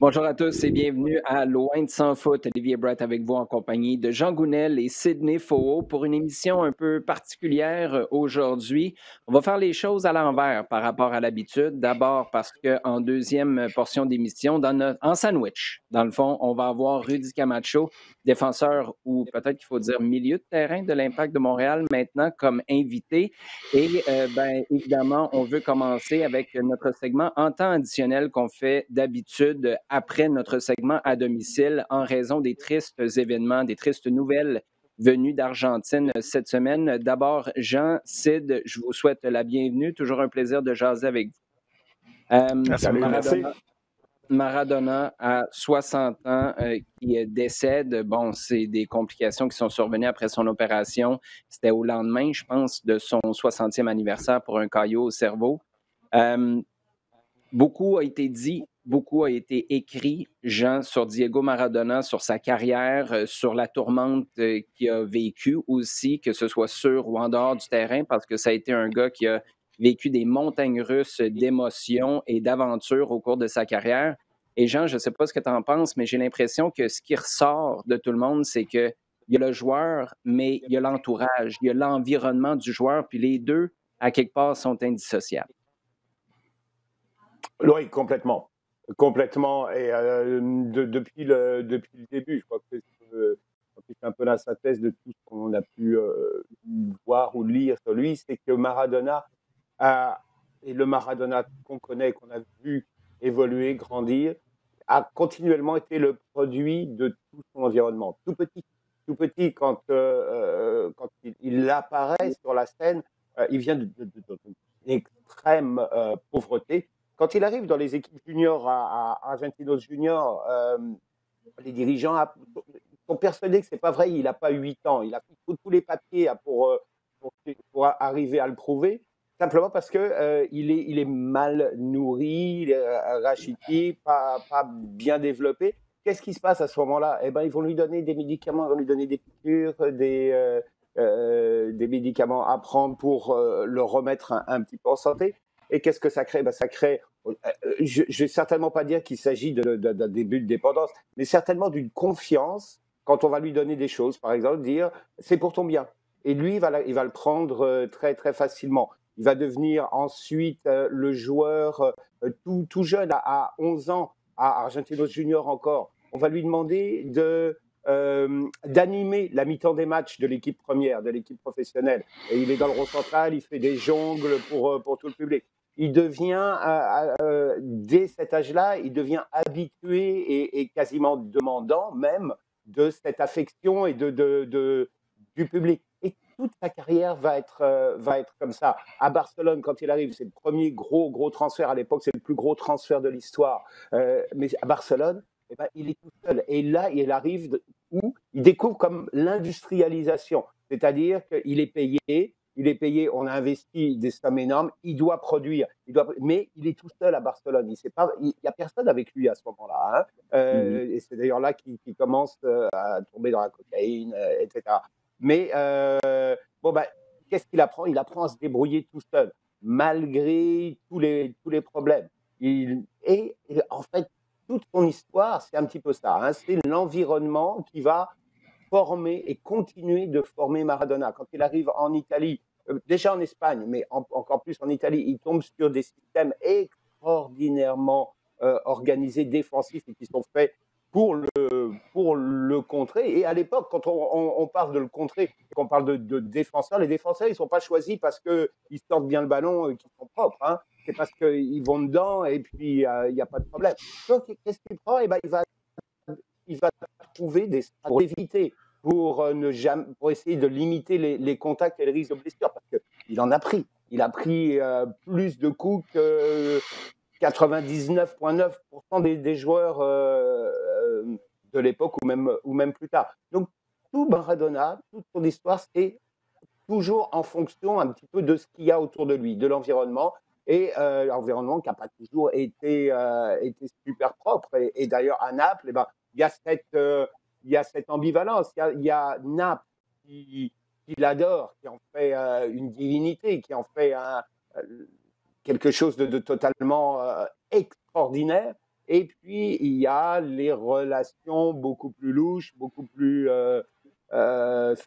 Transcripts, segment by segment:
Bonjour à tous et bienvenue à Loin de sans foot. Olivier Brett avec vous en compagnie de Jean Gounel et Sydney Faux pour une émission un peu particulière aujourd'hui. On va faire les choses à l'envers par rapport à l'habitude. D'abord parce qu'en deuxième portion d'émission, en sandwich, dans le fond, on va avoir Rudy Camacho, défenseur ou peut-être qu'il faut dire milieu de terrain de l'Impact de Montréal maintenant comme invité. Et évidemment, on veut commencer avec notre segment en temps additionnel qu'on fait d'habitude après notre segment à domicile en raison des tristes événements, des tristes nouvelles venues d'Argentine cette semaine. D'abord, Jean, Sid, je vous souhaite la bienvenue. Toujours un plaisir de jaser avec vous. Salut, merci. Maradona à 60 ans qui décède. Bon, c'est des complications qui sont survenues après son opération. C'était au lendemain, je pense, de son 60e anniversaire pour un caillot au cerveau. Beaucoup a été dit, beaucoup a été écrit, Jean, sur Diego Maradona, sur sa carrière, sur la tourmente qu'il a vécue aussi, que ce soit sur ou en dehors du terrain, parce que ça a été un gars qui a vécu des montagnes russes d'émotions et d'aventures au cours de sa carrière. Et Jean, je ne sais pas ce que tu en penses, mais j'ai l'impression que ce qui ressort de tout le monde, c'est qu'il y a le joueur, mais il y a l'entourage, il y a l'environnement du joueur, puis les deux, à quelque part, sont indissociables. Oui, complètement. Complètement. Et depuis le début, je crois que c'est un peu la synthèse de tout ce qu'on a pu voir ou lire sur lui, c'est que Maradona et le Maradona qu'on connaît, qu'on a vu évoluer, grandir, a continuellement été le produit de tout son environnement. Tout petit quand il apparaît sur la scène, il vient d'une extrême pauvreté. Quand il arrive dans les équipes juniors à Argentinos Juniors, les dirigeants sont persuadés que c'est pas vrai, il n'a pas 8 ans. Il a pris tous les papiers pour arriver à le prouver, simplement parce que il est mal nourri, il est rachitique, pas bien développé. Qu'est-ce qui se passe à ce moment-là? Eh ben, ils vont lui donner des médicaments, ils vont lui donner des piqûres, des médicaments à prendre pour le remettre un petit peu en santé. Et qu'est-ce que ça crée? Ben, ça crée, je ne vais certainement pas dire qu'il s'agit d'un début de dépendance, mais certainement d'une confiance quand on va lui donner des choses, par exemple, dire c'est pour ton bien. Et lui, il va le prendre très, très facilement. Il va devenir ensuite le joueur tout jeune, à 11 ans, à Argentinos Junior encore. On va lui demander d'animer la mi-temps des matchs de l'équipe première, de l'équipe professionnelle. Et il est dans le rond central, il fait des jongles pour tout le public. Il devient, dès cet âge-là, il devient habitué et quasiment demandant même de cette affection et du public. Et toute sa carrière va être comme ça. À Barcelone, quand il arrive, c'est le premier gros transfert. À l'époque, c'est le plus gros transfert de l'histoire. Mais à Barcelone, eh ben, il est tout seul. Et là, il arrive où il découvre comme l'industrialisation. C'est-à-dire qu'il est payé, on a investi des sommes énormes, il doit produire, mais il est tout seul à Barcelone. Il n'y a personne avec lui à ce moment-là. Et c'est d'ailleurs là qu'il commence à tomber dans la cocaïne, etc. Mais qu'est-ce qu'il apprend? Il apprend à se débrouiller tout seul, malgré tous les problèmes. Et en fait, toute son histoire, c'est un petit peu ça. C'est l'environnement qui va former et continuer de former Maradona. Quand il arrive en Italie, déjà en Espagne, mais encore plus en Italie, il tombe sur des systèmes extraordinairement organisés, défensifs, et qui sont faits pour le contrer. Et à l'époque, quand on parle de le contrer, qu'on parle de défenseurs, les défenseurs, ils ne sont pas choisis parce qu'ils sortent bien le ballon et qu'ils sont propres. C'est parce qu'ils vont dedans et puis il n'y a pas de problème. Donc, qu'est-ce qu'il prend? Eh ben, il va trouver des stratégies pour éviter, pour essayer de limiter les contacts et les risques de blessure, parce qu'il en a pris. Il a pris plus de coups que 99,9% des joueurs de l'époque ou même plus tard. Donc, tout Maradona, toute son histoire, c'est toujours en fonction un petit peu de ce qu'il y a autour de lui, de l'environnement. Et l'environnement qui n'a pas toujours été super propre. Et d'ailleurs, à Naples, eh ben, il y a cette ambivalence. Il y a Naples qui l'adore, qui en fait une divinité, qui en fait quelque chose de totalement extraordinaire. Et puis, il y a les relations beaucoup plus louches, beaucoup plus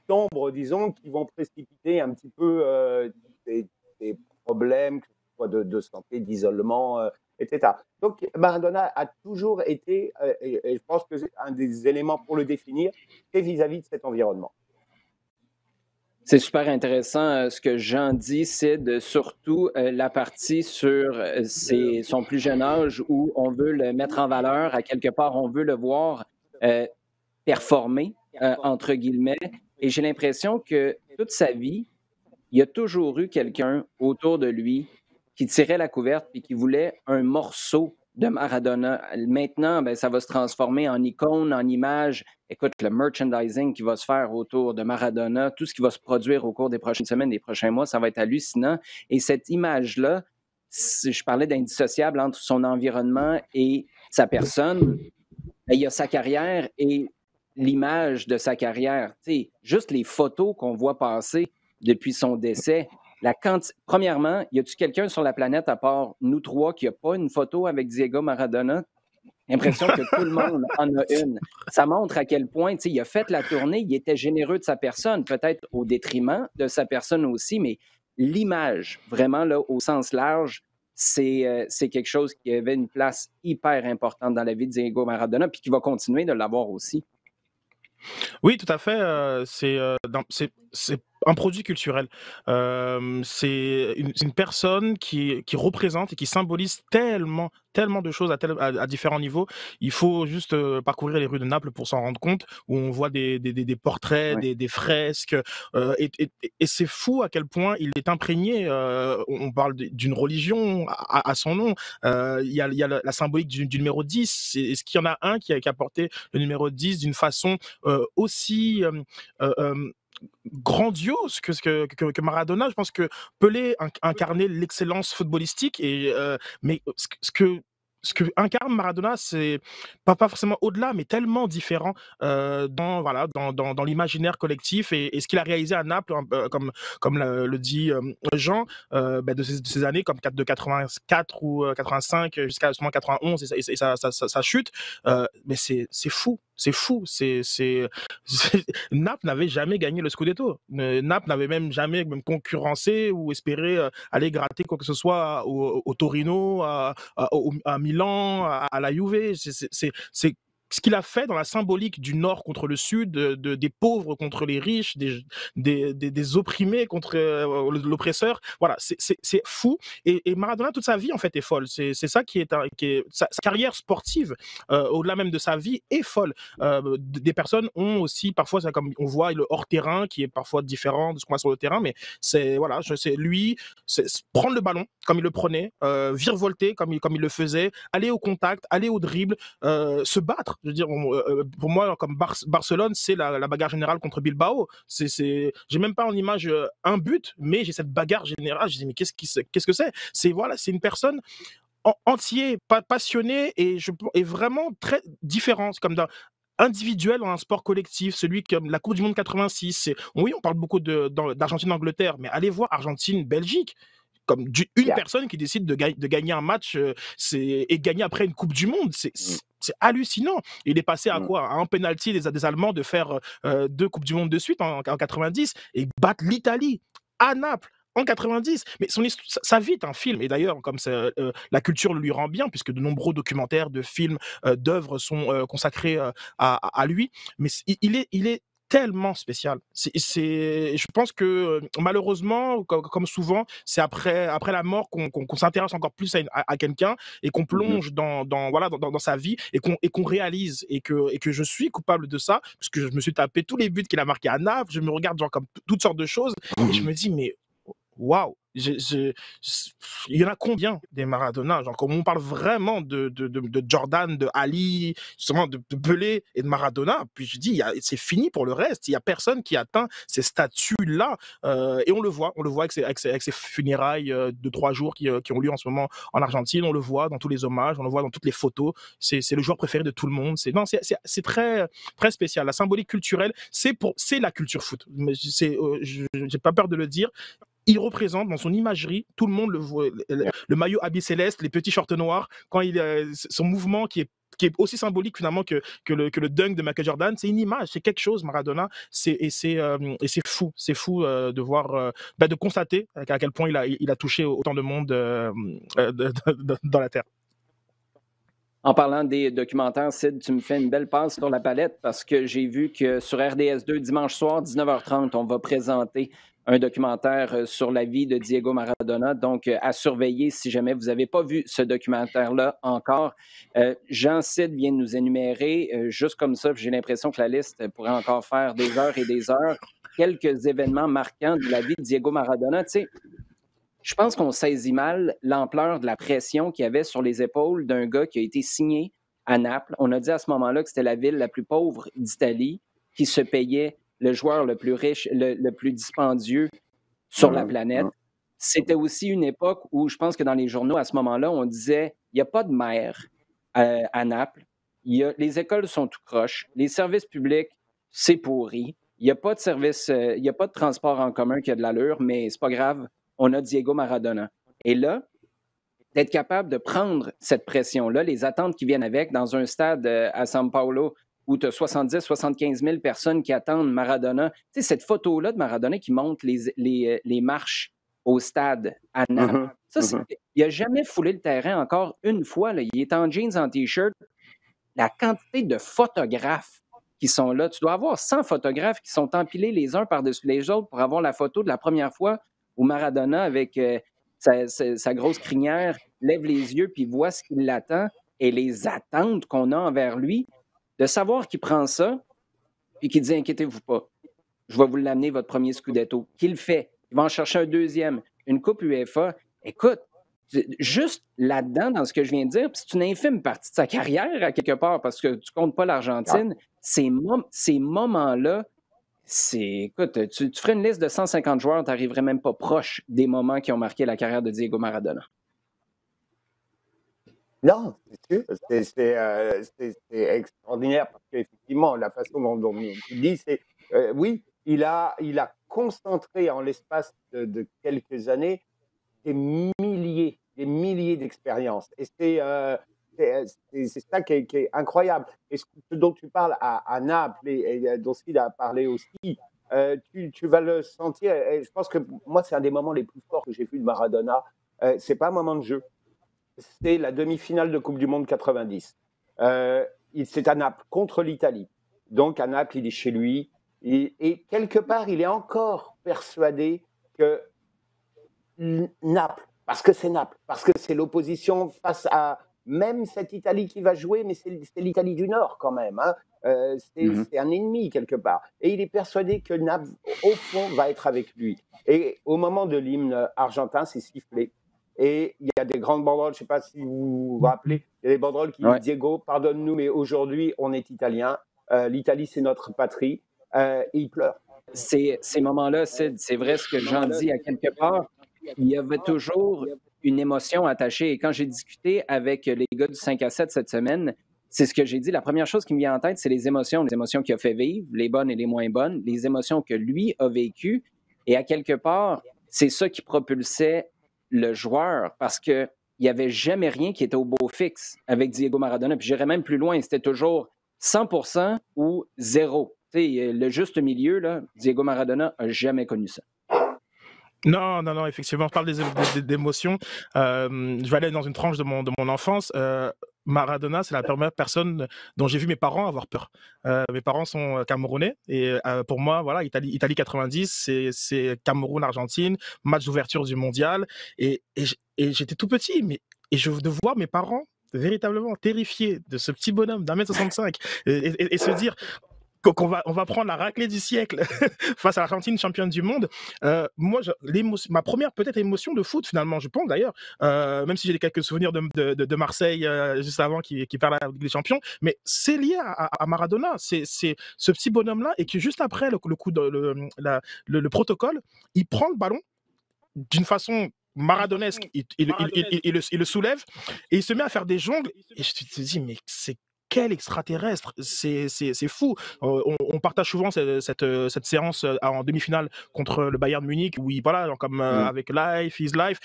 sombres, disons, qui vont précipiter un petit peu des problèmes, que ce soit de santé, d'isolement, etc. Donc, Maradona a toujours été, et je pense que c'est un des éléments pour le définir, c'est vis-à-vis de cet environnement. C'est super intéressant ce que Jean dit, Sid, surtout la partie sur son plus jeune âge où on veut le mettre en valeur, à quelque part, on veut le voir euh, performer, entre guillemets. Et j'ai l'impression que toute sa vie, il y a toujours eu quelqu'un autour de lui qui tirait la couverte et qui voulait un morceau de Maradona. Maintenant, ben, ça va se transformer en icône, en image. Écoute, le merchandising qui va se faire autour de Maradona, tout ce qui va se produire au cours des prochaines semaines, des prochains mois, ça va être hallucinant. Et cette image-là, je parlais d'indissociable entre son environnement et sa personne. Ben, il y a sa carrière et l'image de sa carrière. Tu sais, juste les photos qu'on voit passer depuis son décès. Premièrement, y a-t-il quelqu'un sur la planète à part nous trois qui n'a pas une photo avec Diego Maradona? L'impression que tout le monde en a une. Ça montre à quel point, tu sais, il a fait la tournée, il était généreux de sa personne, peut-être au détriment de sa personne aussi, mais l'image, vraiment, là, au sens large, c'est quelque chose qui avait une place hyper importante dans la vie de Diego Maradona, puis qui va continuer de l'avoir aussi. Oui, tout à fait. C'est un produit culturel. C'est une personne qui représente et qui symbolise tellement de choses à différents niveaux. Il faut juste parcourir les rues de Naples pour s'en rendre compte, où on voit des portraits, Ouais. des fresques. Et c'est fou à quel point il est imprégné. On parle d'une religion à son nom. Il y a la symbolique du numéro 10. Est-ce qu'il y en a un qui a porté le numéro 10 d'une façon aussi grandiose que Maradona? Je pense que Pelé incarnait l'excellence footballistique, mais ce que incarne Maradona, c'est pas forcément au-delà, mais tellement différent dans l'imaginaire collectif et ce qu'il a réalisé à Naples, comme le dit Jean, de ces années comme de 84 ou 85 jusqu'à justement 91 et sa chute. Mais c'est fou. C'est fou. Naples n'avait jamais gagné le Scudetto. Naples n'avait même jamais concurrencé ou espéré aller gratter quoi que ce soit au Torino, à Milan, à la Juve. C'est ce qu'il a fait dans la symbolique du Nord contre le Sud, des pauvres contre les riches, des opprimés contre l'oppresseur. Voilà, c'est fou. Et Maradona, toute sa vie, en fait, est folle. C'est ça qui est sa carrière sportive, au-delà même de sa vie, est folle. Des personnes ont aussi, parfois, ça, comme on voit, le hors-terrain qui est parfois différent de ce qu'on a sur le terrain, mais c'est lui, c'est prendre le ballon comme il le prenait, virevolter comme il le faisait, aller au contact, aller au dribble, se battre. Je veux dire, pour moi, comme Barcelone, c'est la bagarre générale contre Bilbao. J'ai même pas en image un but, mais j'ai cette bagarre générale. Je dis, mais qu'est-ce que c'est? C'est une personne entier, passionné et vraiment très différent. C'est comme individuel dans un sport collectif, celui comme la Coupe du Monde 86. Oui, on parle beaucoup d'Argentine-Angleterre, mais allez voir Argentine-Belgique. Comme une personne qui décide de gagner un match et gagner après une Coupe du Monde. C'est hallucinant. Il est passé à quoi? À un penalty des Allemands de faire 2 Coupes du Monde de suite en 90 et battre l'Italie à Naples en 90. Mais sa vie est un film. Et d'ailleurs, comme la culture le lui rend bien, puisque de nombreux documentaires, de films, d'œuvres sont consacrés à lui. Mais il est tellement spécial. Je pense que malheureusement, comme souvent, c'est après la mort qu'on s'intéresse encore plus à quelqu'un et qu'on plonge dans sa vie et qu'on réalise et que je suis coupable de ça, parce que je me suis tapé tous les buts qu'il a marqués à Naples, je me regarde genre comme toutes sortes de choses et je me dis mais waouh, il y en a combien des Maradona? Genre, comme on parle vraiment de Jordan, de Ali, justement de Pelé et de Maradona, puis je dis, c'est fini pour le reste. Il n'y a personne qui atteint ces statuts-là. Et on le voit avec ses funérailles de 3 jours qui ont lieu en ce moment en Argentine. On le voit dans tous les hommages, on le voit dans toutes les photos. C'est le joueur préféré de tout le monde. C'est très, très spécial. La symbolique culturelle, c'est la culture foot. J'ai pas peur de le dire. il représente dans son imagerie, tout le monde le voit, le maillot habillé céleste, les petits shorts noirs, quand son mouvement qui est aussi symbolique finalement que le dunk de Michael Jordan, c'est une image, c'est quelque chose, Maradona, et c'est fou de voir, de constater à quel point il a touché autant de monde dans la Terre. En parlant des documentaires, Sid, tu me fais une belle passe sur la palette parce que j'ai vu que sur RDS2, dimanche soir, 19h30, on va présenter un documentaire sur la vie de Diego Maradona. Donc, à surveiller si jamais vous n'avez pas vu ce documentaire-là encore. Jean Sid vient de nous énumérer, juste comme ça, j'ai l'impression que la liste pourrait encore faire des heures et des heures, quelques événements marquants de la vie de Diego Maradona. Tu sais, je pense qu'on saisit mal l'ampleur de la pression qu'il y avait sur les épaules d'un gars qui a été signé à Naples. On a dit à ce moment-là que c'était la ville la plus pauvre d'Italie, qui se payait le joueur le plus riche, le plus dispendieux sur la planète. C'était aussi une époque où je pense que dans les journaux, à ce moment-là, on disait il n'y a pas de maire à Naples, les écoles sont tout croche, les services publics, c'est pourri, il n'y a pas de service, il n'y a pas de transport en commun qui a de l'allure, mais c'est pas grave. On a Diego Maradona. Et là, d'être capable de prendre cette pression-là, les attentes qui viennent avec, dans un stade à São Paulo où tu as 70-75 000 personnes qui attendent Maradona. Tu sais, cette photo-là de Maradona qui monte les marches au stade à Naples, il n'a jamais foulé le terrain encore une fois. Là. Il est en jeans, en T-shirt. La quantité de photographes qui sont là, tu dois avoir 100 photographes qui sont empilés les uns par-dessus les autres pour avoir la photo de la première fois où Maradona, avec sa grosse crinière, lève les yeux puis voit ce qui l'attend et les attentes qu'on a envers lui, de savoir qu'il prend ça puis qu'il dit « Inquiétez-vous pas, je vais vous l'amener, votre premier Scudetto », qu'il fait. Il va en chercher un deuxième, une coupe UEFA. Écoute, juste là-dedans, dans ce que je viens de dire, c'est une infime partie de sa carrière, à quelque part, parce que tu comptes pas l'Argentine. Ces moments-là, écoute, tu ferais une liste de 150 joueurs, tu n'arriverais même pas proche des moments qui ont marqué la carrière de Diego Maradona. Non, c'est sûr, c'est extraordinaire parce qu'effectivement, la façon dont tu le dis, c'est oui, il a concentré en l'espace de quelques années des milliers d'expériences. Et c'est ça qui est incroyable. Et ce dont tu parles à Naples et dont Sid a parlé aussi, tu vas le sentir. Et je pense que moi, c'est un des moments les plus forts que j'ai vu de Maradona. C'est pas un moment de jeu. C'est la demi-finale de Coupe du Monde 90. C'est à Naples, contre l'Italie. Donc, à Naples, il est chez lui. Et quelque part, il est encore persuadé que Naples, parce que c'est Naples, parce que c'est l'opposition face à même cette Italie qui va jouer, mais c'est l'Italie du Nord quand même. Hein. C'est un ennemi quelque part. Et il est persuadé que Naples, au fond, va être avec lui. Et au moment de l'hymne argentin, c'est sifflé. Et il y a des grandes banderoles, je ne sais pas si vous vous rappelez, il y a des banderoles qui disent « Diego, pardonne-nous, mais aujourd'hui, on est italien. L'Italie, c'est notre patrie. » Et il pleure. Ces moments-là, c'est vrai ce que Jean dit à quelque part. Il y avait toujours une émotion attachée. Et quand j'ai discuté avec les gars du 5 à 7 cette semaine, c'est ce que j'ai dit. La première chose qui me vient en tête, c'est les émotions qu'il a fait vivre, les bonnes et les moins bonnes, les émotions que lui a vécues. Et à quelque part, c'est ça qui propulsait le joueur parce qu'il n'y avait jamais rien qui était au beau fixe avec Diego Maradona. Puis j'irais même plus loin, c'était toujours 100% ou 0. T'sais, le juste milieu, là, Diego Maradona n'a jamais connu ça. Non, effectivement, on parle d'émotions. Je vais aller dans une tranche de mon enfance. Maradona, c'est la première personne dont j'ai vu mes parents avoir peur. Mes parents sont camerounais et pour moi, voilà, Italie 90, c'est Cameroun-Argentine, match d'ouverture du mondial. Et j'étais tout petit, et de voir mes parents véritablement terrifiés de ce petit bonhomme d'1m65 et se dire qu'on va prendre la raclée du siècle face à l'Argentine championne du monde. Moi, ma première peut-être émotion de foot finalement, je pense d'ailleurs, même si j'ai quelques souvenirs de Marseille juste avant qui perd la Ligue des Champions, mais c'est lié à Maradona. C'est ce petit bonhomme-là et que juste après le protocole, il prend le ballon d'une façon maradonesque, il le soulève et il se met à faire des jongles et je te dis mais c'est quel extraterrestre, c'est fou. On partage souvent cette séance en demi-finale contre le Bayern Munich où voilà, genre comme avec Life is Life,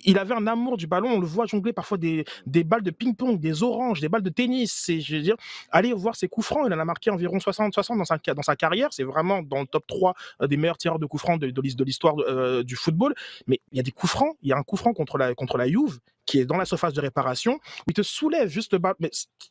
il avait un amour du ballon, on le voit jongler parfois des balles de ping-pong, des oranges, des balles de tennis. Je veux dire, allez voir ses coups francs, il en a marqué environ 60 dans sa carrière, c'est vraiment dans le top 3 des meilleurs tireurs de coups francs de l'histoire du football. Mais il y a des coups francs, il y a un coup franc contre la Juve qui est dans la surface de réparation, où il te soulève juste le ballon, mais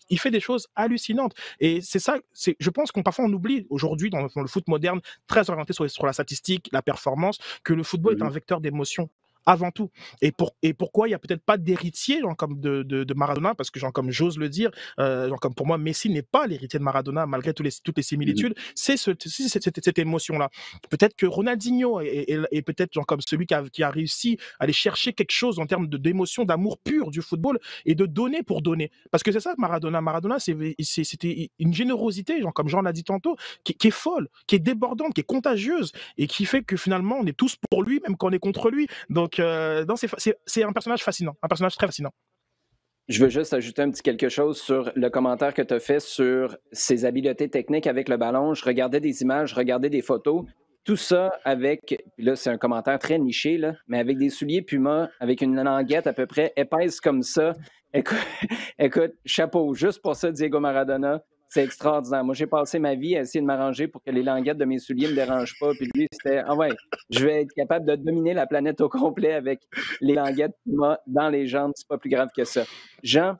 il fait des choses hallucinantes. Et c'est ça, je pense parfois on oublie aujourd'hui dans le foot moderne, très orienté sur la statistique, la performance, que le football est un vecteur d'émotion avant tout. Et pourquoi il n'y a peut-être pas d'héritier genre comme de Maradona, parce que genre comme j'ose le dire, genre comme pour moi Messi n'est pas l'héritier de Maradona malgré toutes les similitudes, c'est cette émotion-là. Peut-être que Ronaldinho est peut-être genre comme celui qui a réussi à aller chercher quelque chose en termes d'émotion, d'amour pur du football et de donner pour donner. Parce que c'est ça Maradona. Maradona, c'était une générosité, genre comme Jean l'a dit tantôt, qui est folle, qui est débordante, qui est contagieuse et qui fait que finalement on est tous pour lui, même quand on est contre lui. Donc non, c'est un personnage fascinant, un personnage très fascinant. Je veux juste ajouter un petit quelque chose sur le commentaire que tu as fait sur ses habiletés techniques avec le ballon. Je regardais des images, je regardais des photos. Tout ça avec, là c'est un commentaire très niché, là, mais avec des souliers Puma, avec une languette à peu près épaisse comme ça. Écoute, chapeau, juste pour ça, Diego Maradona. C'est extraordinaire. Moi, j'ai passé ma vie à essayer de m'arranger pour que les languettes de mes souliers ne me dérangent pas. Puis lui, c'était, ah ouais, je vais être capable de dominer la planète au complet avec les languettes Puma dans les jambes. C'est pas plus grave que ça. Jean,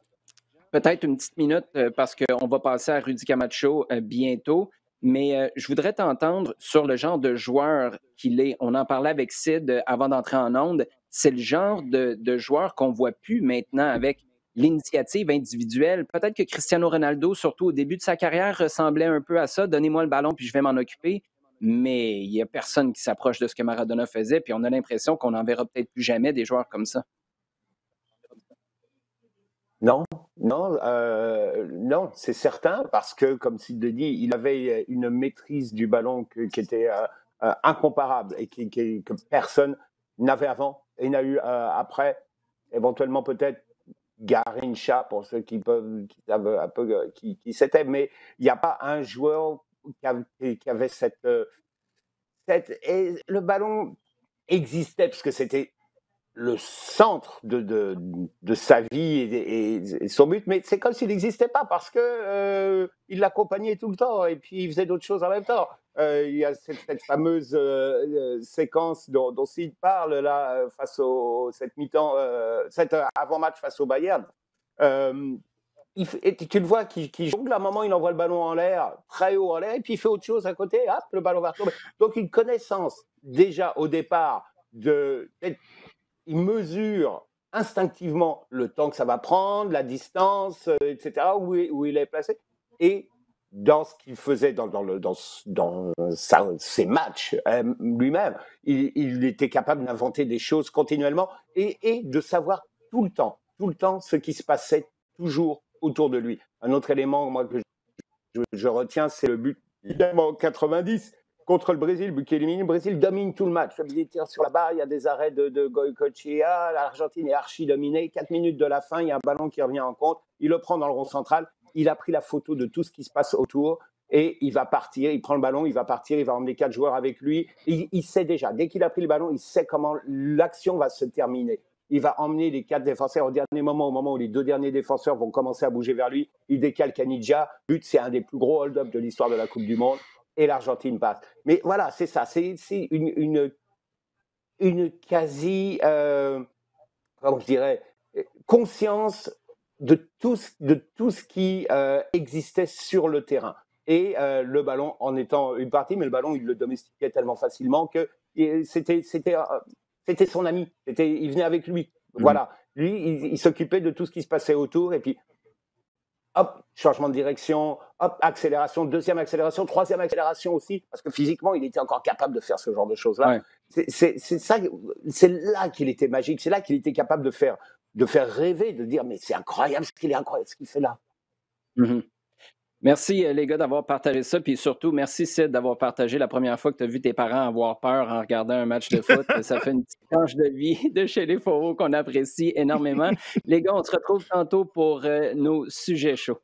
peut-être une petite minute parce qu'on va passer à Rudy Camacho bientôt. Mais je voudrais t'entendre sur le genre de joueur qu'il est. On en parlait avec Sid avant d'entrer en onde. C'est le genre de joueur qu'on ne voit plus maintenant avec l'initiative individuelle. Peut-être que Cristiano Ronaldo, surtout au début de sa carrière, ressemblait un peu à ça. Donnez-moi le ballon puis je vais m'en occuper. Mais il n'y a personne qui s'approche de ce que Maradona faisait. Puis on a l'impression qu'on n'en verra peut-être plus jamais des joueurs comme ça. Non, non, c'est certain, parce que, comme Sid le dit, il avait une maîtrise du ballon qui était incomparable et que personne n'avait avant et n'a eu après. Éventuellement, peut-être Garrincha, pour ceux qui savent un peu qui c'était, mais il n'y a pas un joueur qui avait et le ballon existait parce que c'était le centre de sa vie et son but, mais c'est comme s'il n'existait pas parce que il l'accompagnait tout le temps et puis il faisait d'autres choses en même temps. Il y a cette fameuse séquence dont Sid parle là face cette mi-temps, cet avant-match face au Bayern. Et tu le vois qui jongle, à un moment il envoie le ballon en l'air, très haut en l'air, et puis il fait autre chose à côté, hop, le ballon va retomber. Donc une connaissance déjà au départ il mesure instinctivement le temps que ça va prendre, la distance, etc., où il est placé. Et dans ce qu'il faisait dans ses matchs lui-même, il était capable d'inventer des choses continuellement et de savoir tout le temps ce qui se passait toujours autour de lui. Un autre élément moi, que je retiens, c'est le but évidemment en 90 contre le Brésil, but qui élimine. Le Brésil domine tout le match. Il tire sur la barre, il y a des arrêts de Goycochea, l'Argentine est archi dominée. 4 minutes de la fin, il y a un ballon qui revient en compte. Il le prend dans le rond central. Il a pris la photo de tout ce qui se passe autour et il va partir. Il prend le ballon, il va partir, il va emmener 4 joueurs avec lui. Il sait déjà, dès qu'il a pris le ballon, il sait comment l'action va se terminer. Il va emmener les 4 défenseurs au dernier moment, au moment où les 2 derniers défenseurs vont commencer à bouger vers lui. Il décale Caniggia. But, c'est un des plus gros hold-up de l'histoire de la Coupe du Monde. Et l'Argentine passe. Mais voilà, c'est ça. C'est une quasi, comment je dirais, conscience de tout ce qui existait sur le terrain. Et le ballon en étant une partie, mais le ballon, il le domestiquait tellement facilement que c'était son ami. Il venait avec lui. Voilà. Lui, il s'occupait de tout ce qui se passait autour. Et puis, hop, changement de direction, hop, accélération, deuxième accélération, troisième accélération aussi, parce que physiquement, il était encore capable de faire ce genre de choses-là. Ouais. C'est là qu'il était magique, c'est là qu'il était capable de faire rêver, de dire, mais c'est incroyable ce qu'il fait là. Merci les gars d'avoir partagé ça, puis surtout, merci Sid d'avoir partagé la première fois que tu as vu tes parents avoir peur en regardant un match de foot. Ça fait une petite tranche de vie de chez les Fauveaux qu'on apprécie énormément. Les gars, on se retrouve tantôt pour nos sujets chauds.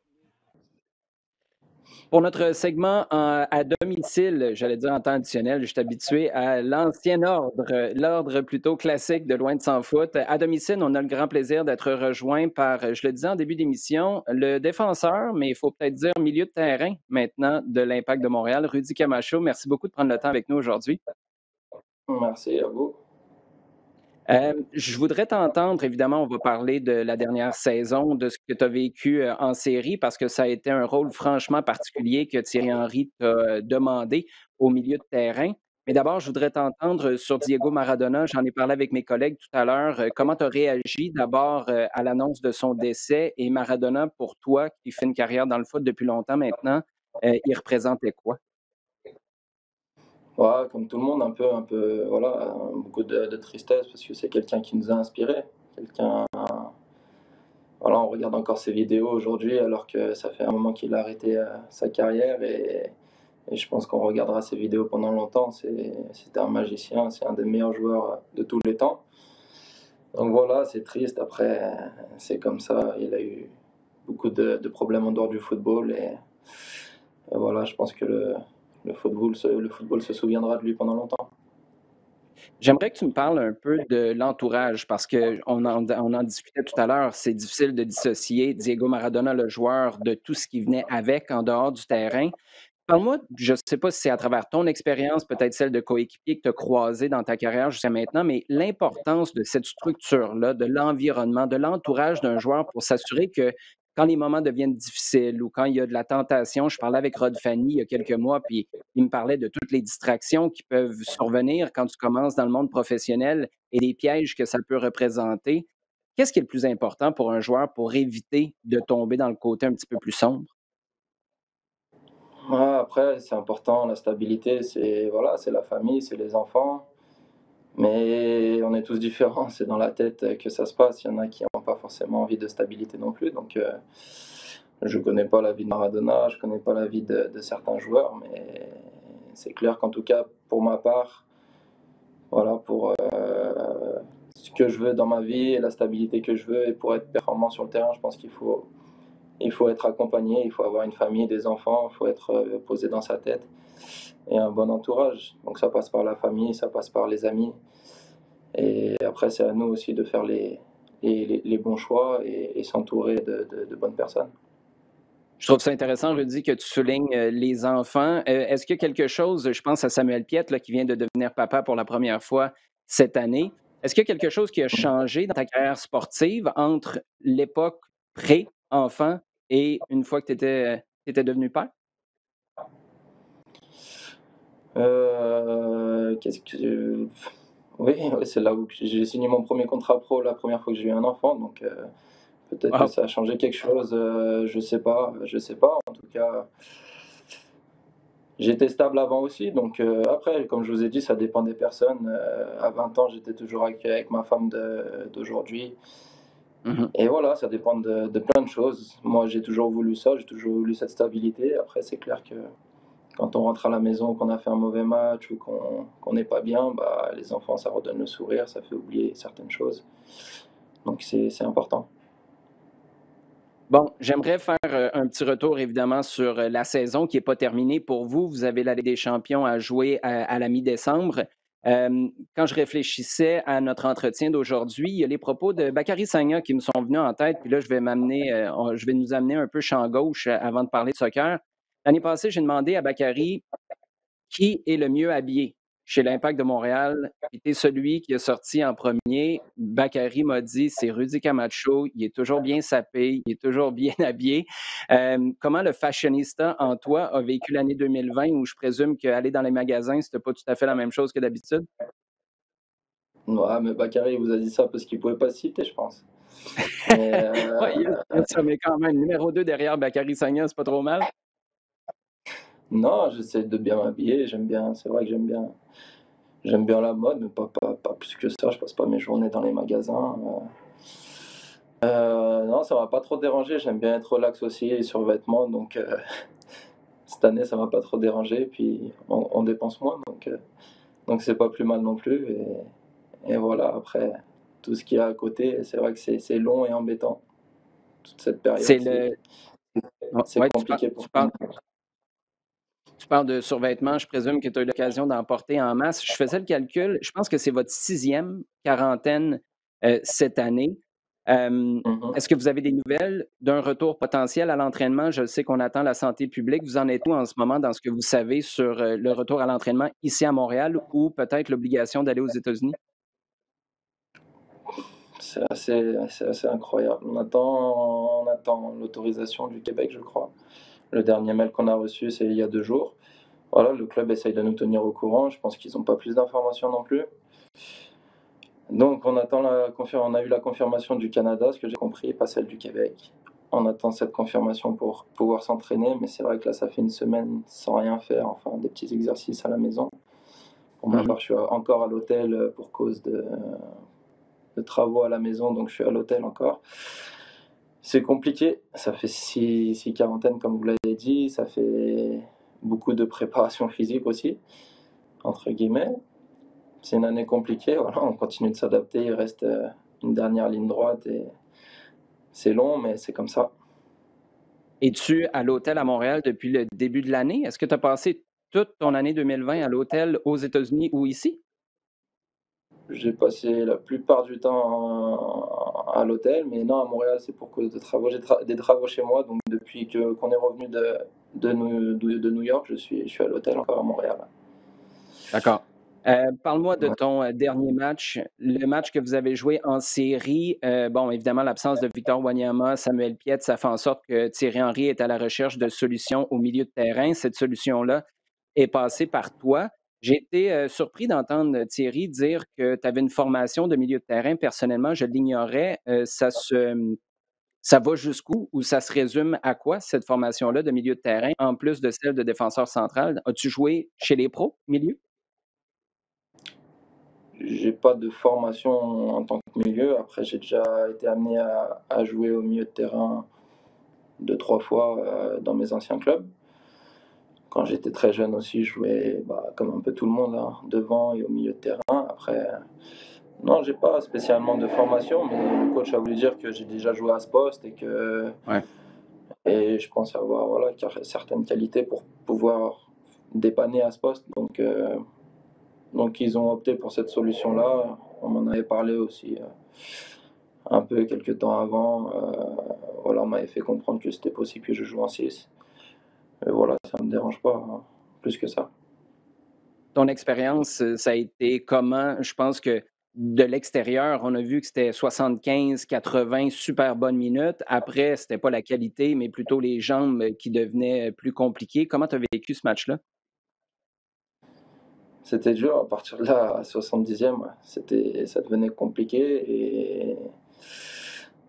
Pour notre segment à domicile, j'allais dire en temps additionnel, je suis habitué à l'ancien ordre, l'ordre plutôt classique de Loin de s'en foot. À domicile, on a le grand plaisir d'être rejoint par, je le disais en début d'émission, le défenseur, mais il faut peut-être dire milieu de terrain maintenant de l'Impact de Montréal, Rudy Camacho. Merci beaucoup de prendre le temps avec nous aujourd'hui. Merci à vous. Je voudrais t'entendre, évidemment, on va parler de la dernière saison, de ce que tu as vécu en série, parce que ça a été un rôle franchement particulier que Thierry Henry t'a demandé au milieu de terrain. Mais d'abord, je voudrais t'entendre sur Diego Maradona. J'en ai parlé avec mes collègues tout à l'heure. Comment tu as réagi d'abord à l'annonce de son décès et Maradona, pour toi, qui fait une carrière dans le foot depuis longtemps maintenant, il représentait quoi? Ouais, comme tout le monde, voilà, beaucoup de tristesse parce que c'est quelqu'un qui nous a inspirés. Quelqu'un, voilà, on regarde encore ses vidéos aujourd'hui alors que ça fait un moment qu'il a arrêté sa carrière et je pense qu'on regardera ses vidéos pendant longtemps. C'était un magicien, c'est un des meilleurs joueurs de tous les temps. Donc voilà, c'est triste. Après, c'est comme ça. Il a eu beaucoup de problèmes en dehors du football et voilà, je pense que le football se souviendra de lui pendant longtemps. J'aimerais que tu me parles un peu de l'entourage parce qu'on en discutait tout à l'heure. C'est difficile de dissocier Diego Maradona, le joueur, de tout ce qui venait avec en dehors du terrain. Parle-moi, je ne sais pas si c'est à travers ton expérience, peut-être celle de coéquipier que tu as croisé dans ta carrière jusqu'à maintenant, mais l'importance de cette structure-là, de l'environnement, de l'entourage d'un joueur pour s'assurer que quand les moments deviennent difficiles ou quand il y a de la tentation, je parlais avec Rod Fanny il y a quelques mois, puis il me parlait de toutes les distractions qui peuvent survenir quand tu commences dans le monde professionnel et les pièges que ça peut représenter. Qu'est-ce qui est le plus important pour un joueur pour éviter de tomber dans le côté un petit peu plus sombre? Ouais, après, c'est important, la stabilité, voilà, c'est la famille, c'est les enfants. Mais on est tous différents, c'est dans la tête que ça se passe. Il y en a qui n'ont pas forcément envie de stabilité non plus. Donc, je ne connais pas la vie de Maradona, je ne connais pas la vie de certains joueurs, mais c'est clair qu'en tout cas, pour ma part, voilà, pour ce que je veux dans ma vie et la stabilité que je veux, et pour être performant sur le terrain, je pense il faut être accompagné, il faut avoir une famille, des enfants, il faut être posé dans sa tête et un bon entourage. Donc ça passe par la famille, ça passe par les amis. Et après, c'est à nous aussi de faire les bons choix et s'entourer de bonnes personnes. Je trouve ça intéressant, Rudy, que tu soulignes les enfants. Est-ce qu'il y a quelque chose, je pense à Samuel Piette, là, qui vient de devenir papa pour la première fois cette année. Est-ce qu'il y a quelque chose qui a changé dans ta carrière sportive entre l'époque pré-enfant et une fois que tu étais devenu père? Qu'est-ce que... Oui, ouais, c'est là où j'ai signé mon premier contrat pro la première fois que j'ai eu un enfant. Donc peut-être que Wow. ça a changé quelque chose. Je sais pas. Je sais pas. En tout cas, j'étais stable avant aussi. Donc après, comme je vous ai dit, ça dépend des personnes. À 20 ans, j'étais toujours avec ma femme d'aujourd'hui. Mhm. Et voilà, ça dépend de plein de choses. Moi, j'ai toujours voulu ça, j'ai toujours voulu cette stabilité. Après, c'est clair que quand on rentre à la maison, qu'on a fait un mauvais match ou qu'on n'est pas bien, bah, les enfants, ça redonne le sourire, ça fait oublier certaines choses. Donc, c'est important. Bon, j'aimerais faire un petit retour évidemment sur la saison qui n'est pas terminée pour vous. Vous avez la Ligue des champions à jouer à la mi-décembre. Quand je réfléchissais à notre entretien d'aujourd'hui, il y a les propos de Bakary Sagna qui me sont venus en tête. Puis là, je vais nous amener un peu champ gauche avant de parler de soccer. L'année passée, j'ai demandé à Bakary qui est le mieux habillé chez l'Impact de Montréal. Était celui qui est sorti en premier. Bakary m'a dit, c'est Rudy Camacho. Il est toujours bien sapé, il est toujours bien habillé. Comment le fashionista en toi a vécu l'année 2020 où je présume qu'aller dans les magasins, c'était pas tout à fait la même chose que d'habitude? Ouais, mais Bakary vous a dit ça parce qu'il ne pouvait pas se citer, je pense. Mais Oui, il y a ça, mais quand même, numéro 2 derrière Bakary Sagna, c'est pas trop mal. non, j'essaie de bien m'habiller. J'aime bien, c'est vrai que j'aime bien la mode, mais pas plus que ça. Je passe pas mes journées dans les magasins. Non, ça m'a pas trop dérangé. J'aime bien être relax aussi et sur vêtements. Donc, cette année, ça m'a pas trop dérangé. Puis, on dépense moins. Donc c'est pas plus mal non plus. Et voilà, après, tout ce qu'il y a à côté, c'est vrai que c'est long et embêtant. Toute cette C'est période, le. c'est Ouais, compliqué tu pour tout le parles. monde. parles de survêtements, je présume que tu as eu l'occasion d'en porter en masse. Je faisais le calcul, je pense que c'est votre 6e quarantaine, cette année. Mhm. Est-ce que vous avez des nouvelles d'un retour potentiel à l'entraînement? Je sais qu'on attend la santé publique. Vous en êtes où en ce moment dans ce que vous savez sur, le retour à l'entraînement ici à Montréal ou peut-être l'obligation d'aller aux États-Unis? C'est assez incroyable. On attend l'autorisation du Québec, je crois. Le dernier mail qu'on a reçu, c'est il y a 2 jours. Voilà, le club essaye de nous tenir au courant. Je pense qu'ils n'ont pas plus d'informations non plus. Donc on attend on a eu la confirmation du Canada, ce que j'ai compris, pas celle du Québec. On attend cette confirmation pour pouvoir s'entraîner, mais c'est vrai que là, ça fait une semaine sans rien faire, enfin des petits exercices à la maison. Pour ma Mmh. part, je suis encore à l'hôtel pour cause de travaux à la maison, donc je suis à l'hôtel encore. C'est compliqué, ça fait six quarantaines comme vous l'avez dit, ça fait beaucoup de préparation physique aussi, entre guillemets. C'est une année compliquée, voilà, on continue de s'adapter, il reste une dernière ligne droite et c'est long, mais c'est comme ça. Es-tu à l'hôtel à Montréal depuis le début de l'année? Est-ce que tu as passé toute ton année 2020 à l'hôtel aux États-Unis ou ici? J'ai passé la plupart du temps à l'hôtel, mais non, à Montréal, c'est pour cause de travaux. J'ai des travaux chez moi, donc depuis qu'on est revenu de New York, je suis à l'hôtel encore à Montréal. D'accord. Parle-moi de Ouais. ton, dernier match, le match que vous avez joué en série. Bon, évidemment, l'absence de Victor Wanyama, Samuel Piette, ça fait en sorte que Thierry Henry est à la recherche de solutions au milieu de terrain. Cette solution-là est passée par toi. J'ai été, surpris d'entendre Thierry dire que tu avais une formation de milieu de terrain. Personnellement, je l'ignorais. Ça va jusqu'où ou ça se résume à quoi cette formation-là de milieu de terrain, en plus de celle de défenseur central? As-tu joué chez les pros, milieu? J'ai pas de formation en tant que milieu. Après, j'ai déjà été amené à jouer au milieu de terrain 2, 3 fois dans mes anciens clubs. Quand j'étais très jeune aussi, je jouais comme un peu tout le monde, hein, devant et au milieu de terrain. Après, non, j'ai pas spécialement de formation, mais le coach a voulu dire que j'ai déjà joué à ce poste Ouais. et je pense avoir voilà, certaines qualités pour pouvoir dépanner à ce poste. Donc ils ont opté pour cette solution-là. On m'en avait parlé aussi un peu quelques temps avant. Voilà, on m'avait fait comprendre que c'était possible que je joue en 6. Et voilà, ça me dérange pas hein, plus que ça. Ton expérience, ça a été comment? Je pense que de l'extérieur, on a vu que c'était 75-80 super bonnes minutes. Après, c'était pas la qualité, mais plutôt les jambes qui devenaient plus compliquées. Comment tu as vécu ce match-là? C'était dur à partir de là, à 70e, ouais. Ça devenait compliqué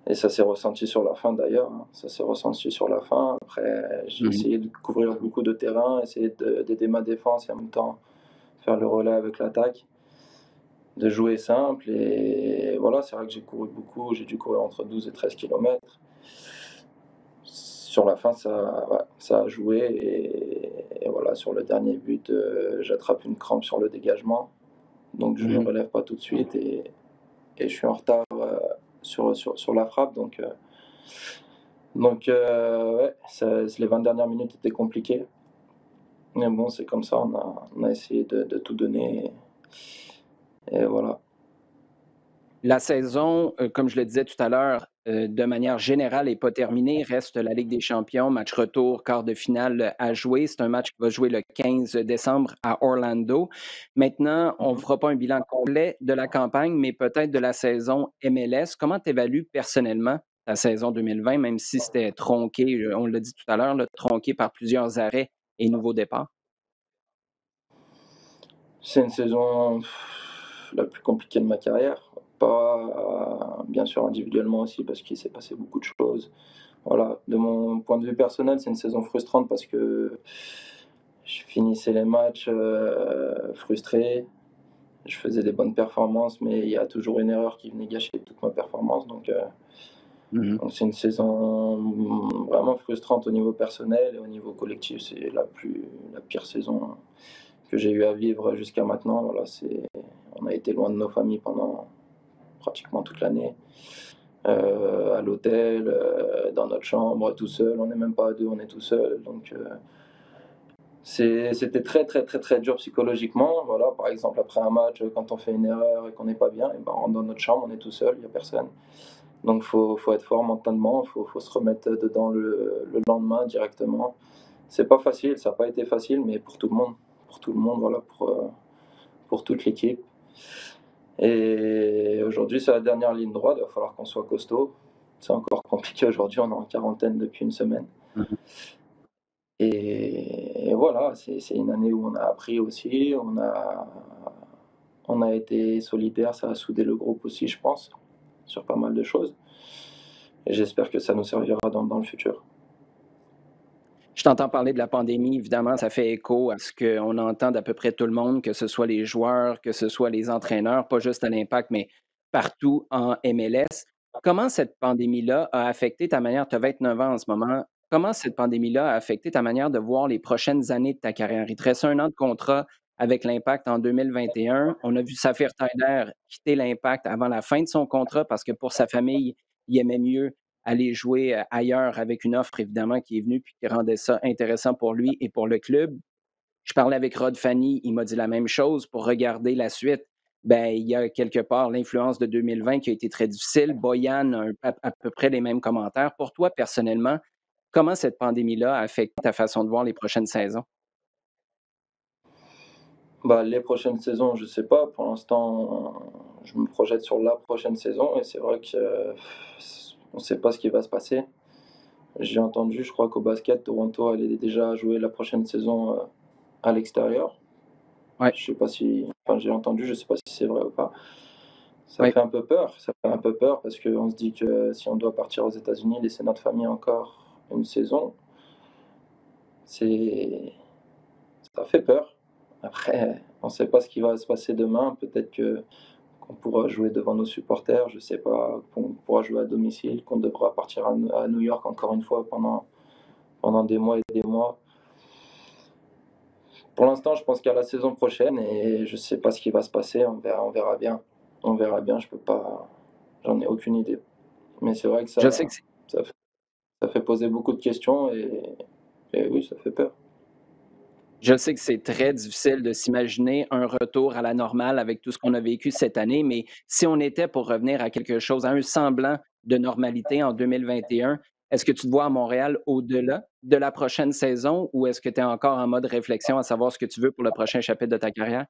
et ça s'est ressenti sur la fin d'ailleurs, hein. Ça s'est ressenti sur la fin. Après, j'ai Mmh. essayé de couvrir beaucoup de terrain, essayer d'aider ma défense et en même temps faire le relais avec l'attaque, de jouer simple. Et voilà, c'est vrai que j'ai couru beaucoup, j'ai dû courir entre 12 et 13 kilomètres. Sur la fin, ça a joué et voilà, sur le dernier but, j'attrape une crampe sur le dégagement. Donc je ne me Mmh. relève pas tout de suite et je suis en retard sur la frappe. Donc ouais, les 20 dernières minutes étaient compliquées. Mais bon, c'est comme ça, on a essayé de tout donner et voilà. La saison, comme je le disais tout à l'heure, de manière générale n'est pas terminée. Reste la Ligue des champions, match retour, quart de finale, à jouer. C'est un match qui va jouer le 15 décembre à Orlando. Maintenant, on ne Mhm. fera pas un bilan complet de la campagne, mais peut-être de la saison MLS. Comment tu évalues personnellement ta saison 2020, même si c'était tronqué, on l'a dit tout à l'heure, là, tronqué par plusieurs arrêts et nouveaux départs? C'est une saison la plus compliquée de ma carrière. Pas, bien sûr, individuellement aussi, parce qu'il s'est passé beaucoup de choses. Voilà, de mon point de vue personnel, c'est une saison frustrante parce que je finissais les matchs frustré. Je faisais des bonnes performances, mais il y a toujours une erreur qui venait gâcher toute ma performance. Mmh. Donc c'est une saison vraiment frustrante au niveau personnel et au niveau collectif. C'est la pire saison que j'ai eu à vivre jusqu'à maintenant. Voilà, on a été loin de nos familles pendant pratiquement toute l'année. À l'hôtel, dans notre chambre, tout seul. On n'est même pas à deux, on est tout seul. C'était très, très, très, très dur psychologiquement. Voilà, par exemple, après un match, quand on fait une erreur et qu'on n'est pas bien, et ben, on rentre dans notre chambre, on est tout seul, il n'y a personne. Donc, faut être fort mentalement, faut se remettre dedans le lendemain directement. C'est pas facile, ça n'a pas été facile, mais pour tout le monde. Pour tout le monde, voilà, pour toute l'équipe. Et aujourd'hui, c'est la dernière ligne droite, il va falloir qu'on soit costaud. C'est encore compliqué aujourd'hui, on est en quarantaine depuis une semaine. Mhm. Et voilà, c'est une année où on a appris aussi, on a été solidaire, ça a soudé le groupe aussi, je pense, sur pas mal de choses. Et j'espère que ça nous servira dans le futur. Je t'entends parler de la pandémie, évidemment, ça fait écho à ce qu'on entend d'à peu près tout le monde, que ce soit les joueurs, que ce soit les entraîneurs, pas juste à l'Impact, mais partout en MLS. Comment cette pandémie-là a affecté ta manière, tu as 29 ans en ce moment, comment cette pandémie-là a affecté ta manière de voir les prochaines années de ta carrière? Il te reste 1 an de contrat avec l'Impact en 2021. On a vu Saphir Taider quitter l'Impact avant la fin de son contrat parce que pour sa famille, il aimait mieux aller jouer ailleurs avec une offre, évidemment, qui est venue puis qui rendait ça intéressant pour lui et pour le club. Je parlais avec Rod Fanny, il m'a dit la même chose pour regarder la suite. Ben, il y a quelque part l'influence de 2020 qui a été très difficile. Boyan a à peu près les mêmes commentaires. Pour toi, personnellement, comment cette pandémie-là a affecté ta façon de voir les prochaines saisons? Bah, les prochaines saisons, je sais pas. Pour l'instant, je me projette sur la prochaine saison et c'est vrai que on sait pas ce qui va se passer. J'ai entendu, je crois qu'au basket, Toronto allait déjà jouer la prochaine saison à l'extérieur. Oui, Je sais pas si, enfin, j'ai entendu, je sais pas si c'est vrai ou pas. Ça oui. fait un peu peur. Ça fait un peu peur parce qu'on se dit que si on doit partir aux États-Unis, laisser notre famille encore une saison, c'est, ça fait peur. Après, on ne sait pas ce qui va se passer demain. Peut-être que qu'on pourra jouer devant nos supporters, je sais pas, qu'on pourra jouer à domicile, qu'on devra partir à New York encore une fois pendant des mois et des mois. Pour l'instant, je pense qu'il y a la saison prochaine et je sais pas ce qui va se passer. On verra bien. On verra bien. Je peux pas. J'en ai aucune idée. Mais c'est vrai que Je sais que ça, ça fait poser beaucoup de questions et oui, ça fait peur. Je sais que c'est très difficile de s'imaginer un retour à la normale avec tout ce qu'on a vécu cette année, mais si on était pour revenir à quelque chose, à un semblant de normalité en 2021, est-ce que tu te vois à Montréal au-delà de la prochaine saison ou est-ce que tu es encore en mode réflexion à savoir ce que tu veux pour le prochain chapitre de ta carrière?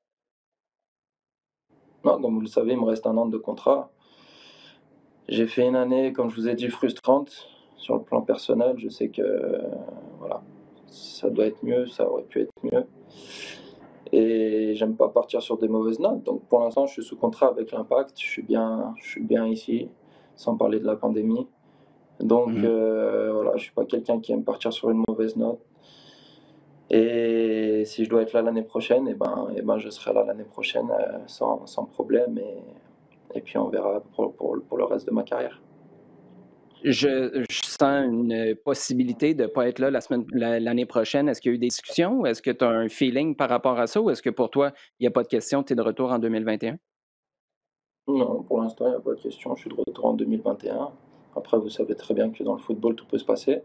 Non, comme vous le savez, il me reste un an de contrat. J'ai fait une année, comme je vous ai dit, frustrante sur le plan personnel. Je sais que voilà, ça doit être mieux, ça aurait pu être mieux. Et j'aime pas partir sur des mauvaises notes. Donc pour l'instant, je suis sous contrat avec l'Impact. Je suis bien ici, sans parler de la pandémie. Donc Mhm. voilà, je suis pas quelqu'un qui aime partir sur une mauvaise note. Et si je dois être là l'année prochaine, et ben je serai là l'année prochaine sans problème. Et puis on verra pour le reste de ma carrière. Je sens une possibilité de ne pas être là l'année prochaine. Est-ce qu'il y a eu des discussions ou est-ce que tu as un feeling par rapport à ça ou est-ce que pour toi, il n'y a pas de question, tu es de retour en 2021? Non, pour l'instant, il n'y a pas de question. Je suis de retour en 2021. Après, vous savez très bien que dans le football, tout peut se passer.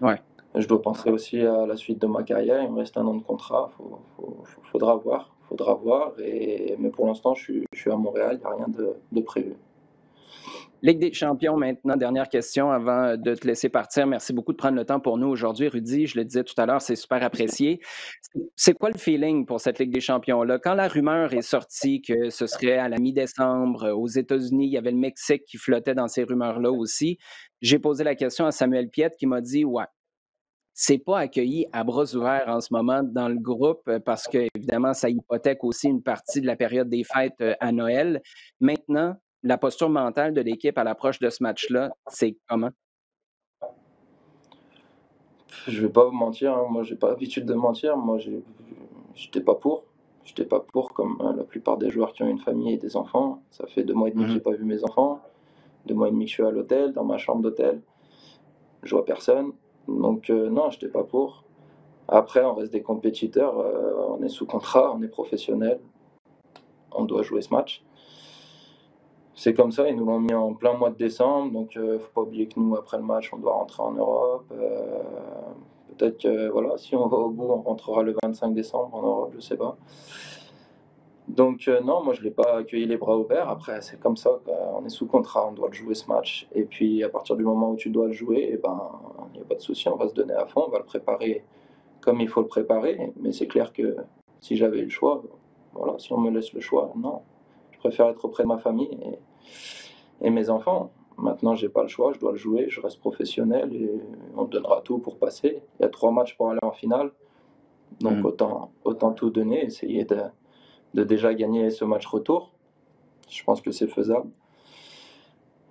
Ouais. Je dois penser aussi à la suite de ma carrière. Il me reste un an de contrat. Faudra voir. Faudra voir. Mais pour l'instant, je suis à Montréal. Il n'y a rien de prévu. Ligue des champions maintenant, dernière question avant de te laisser partir. Merci beaucoup de prendre le temps pour nous aujourd'hui, Rudy. Je le disais tout à l'heure, c'est super apprécié. C'est quoi le feeling pour cette Ligue des champions-là? Quand la rumeur est sortie que ce serait à la mi-décembre aux États-Unis, il y avait le Mexique qui flottait dans ces rumeurs-là aussi. J'ai posé la question à Samuel Piette qui m'a dit ouais, c'est pas accueilli à bras ouverts en ce moment dans le groupe parce que, évidemment, ça hypothèque aussi une partie de la période des fêtes à Noël. Maintenant, la posture mentale de l'équipe à l'approche de ce match-là, c'est comment? Je vais pas vous mentir. Moi, j'ai pas l'habitude de mentir. J'étais pas pour. J'étais pas pour, comme la plupart des joueurs qui ont une famille et des enfants. Ça fait 2 mois et demi que j'ai Mhm. pas vu mes enfants. 2 mois et demi que je suis à l'hôtel, dans ma chambre d'hôtel. Je vois personne. Donc non, j'étais pas pour. Après, on reste des compétiteurs, on est sous contrat, on est professionnel, on doit jouer ce match. C'est comme ça, ils nous l'ont mis en plein mois de décembre, donc faut pas oublier que nous, après le match, on doit rentrer en Europe. Peut-être que voilà, si on va au bout, on rentrera le 25 décembre en Europe, je sais pas. Donc non, moi je l'ai pas accueilli les bras ouverts. Après, c'est comme ça, quoi. On est sous contrat, on doit le jouer ce match. Et puis à partir du moment où tu dois le jouer, eh ben, il n'y a pas de souci, on va se donner à fond, on va le préparer comme il faut le préparer. Mais c'est clair que si j'avais eu le choix, voilà, si on me laisse le choix, non. Je préfère être auprès de ma famille et mes enfants. Maintenant, j'ai pas le choix, je dois le jouer, je reste professionnel et on donnera tout pour passer. Il y a 3 matchs pour aller en finale, donc autant tout donner, essayer de déjà gagner ce match retour. Je pense que c'est faisable.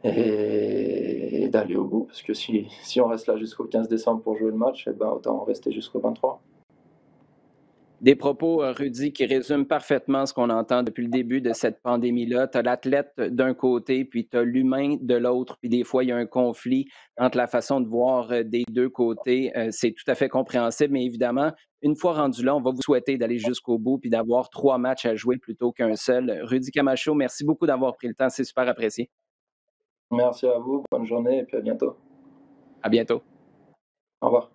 Et d'aller au bout, parce que si on reste là jusqu'au 15 décembre pour jouer le match, eh ben, autant en rester jusqu'au 23. Des propos, Rudy, qui résument parfaitement ce qu'on entend depuis le début de cette pandémie-là. Tu as l'athlète d'un côté, puis tu as l'humain de l'autre, puis des fois, il y a un conflit entre la façon de voir des deux côtés. C'est tout à fait compréhensible, mais évidemment, une fois rendu là, on va vous souhaiter d'aller jusqu'au bout puis d'avoir 3 matchs à jouer plutôt qu'un seul. Rudy Camacho, merci beaucoup d'avoir pris le temps, c'est super apprécié. Merci à vous, bonne journée et puis à bientôt. À bientôt. Au revoir.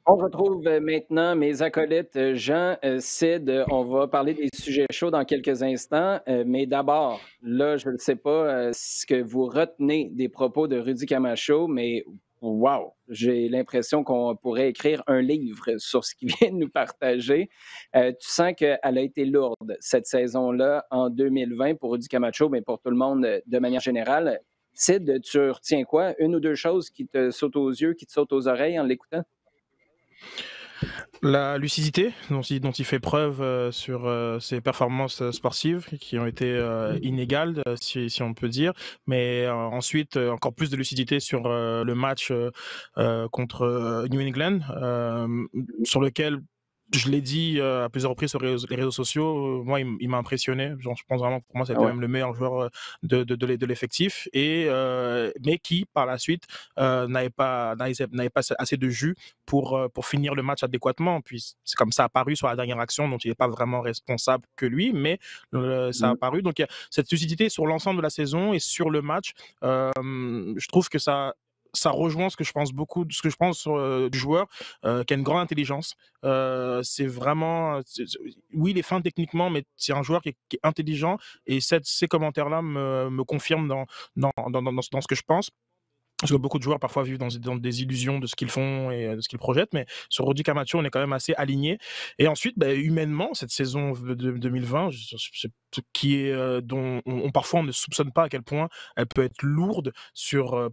On retrouve maintenant mes acolytes Jean, Sid. On va parler des sujets chauds dans quelques instants. Mais d'abord, là, je ne sais pas ce que vous retenez des propos de Rudy Camacho, mais wow, j'ai l'impression qu'on pourrait écrire un livre sur ce qu'il vient de nous partager. Tu sens qu'elle a été lourde cette saison-là en 2020 pour Rudy Camacho, mais pour tout le monde de manière générale. Sid, tu retiens quoi? Une ou deux choses qui te sautent aux yeux, qui te sautent aux oreilles en l'écoutant? La lucidité dont il fait preuve sur ses performances sportives qui ont été inégales, si on peut dire, mais ensuite encore plus de lucidité sur le match contre New England, sur lequel je l'ai dit à plusieurs reprises sur les réseaux sociaux, moi il m'a impressionné. Genre, je pense vraiment que pour moi c'était Ah ouais. même le meilleur joueur de l'effectif, mais qui par la suite n'avait pas assez de jus pour finir le match adéquatement. Puis c'est comme ça apparu sur la dernière action dont il n'est pas vraiment responsable que lui, mais ça a apparu. Donc il y a cette lucidité sur l'ensemble de la saison et sur le match. Je trouve que ça rejoint ce que je pense du joueur, qui a une grande intelligence. C'est vraiment, oui, il est fin techniquement, mais c'est un joueur qui est intelligent, et ces commentaires-là me confirment dans ce que je pense. Parce que beaucoup de joueurs parfois vivent dans des illusions de ce qu'ils font et de ce qu'ils projettent, mais sur Rudy Camacho, on est quand même assez aligné. Et ensuite, humainement, cette saison de 2020, qui est dont parfois on ne soupçonne pas à quel point elle peut être lourde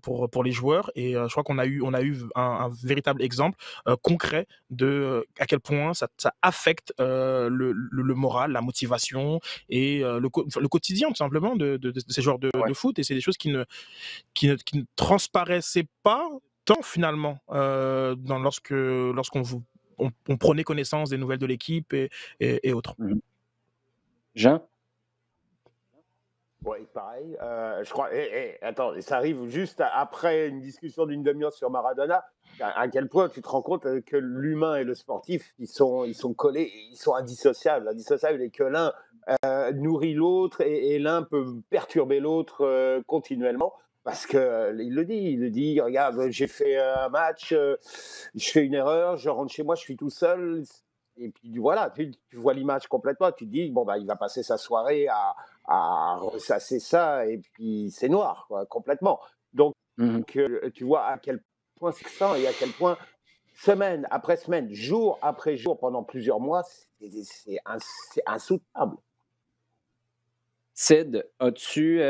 pour les joueurs. Et je crois qu'on a eu un véritable exemple concret de à quel point ça affecte le moral, la motivation et le quotidien tout simplement de ces joueurs de foot. Et c'est des choses qui ne transparaissait pas tant finalement lorsqu'on prenait connaissance des nouvelles de l'équipe et autres. Jean? Oui, pareil. Je crois. Attends, ça arrive juste après une discussion d'une demi-heure sur Maradona. À quel point tu te rends compte que l'humain et le sportif, ils sont collés, ils sont indissociables. Indissociables et que l'un nourrit l'autre et l'un peut perturber l'autre continuellement. Parce que il le dit, regarde, j'ai fait un match, je fais une erreur, je rentre chez moi, je suis tout seul. Et puis voilà, tu vois l'image complètement, tu te dis, bon, il va passer sa soirée à ressasser ça, et puis c'est noir, quoi, complètement. Donc, tu vois à quel point c'est ça, et à quel point, semaine après semaine, jour après jour, pendant plusieurs mois, c'est insoutenable. Sid, as-tu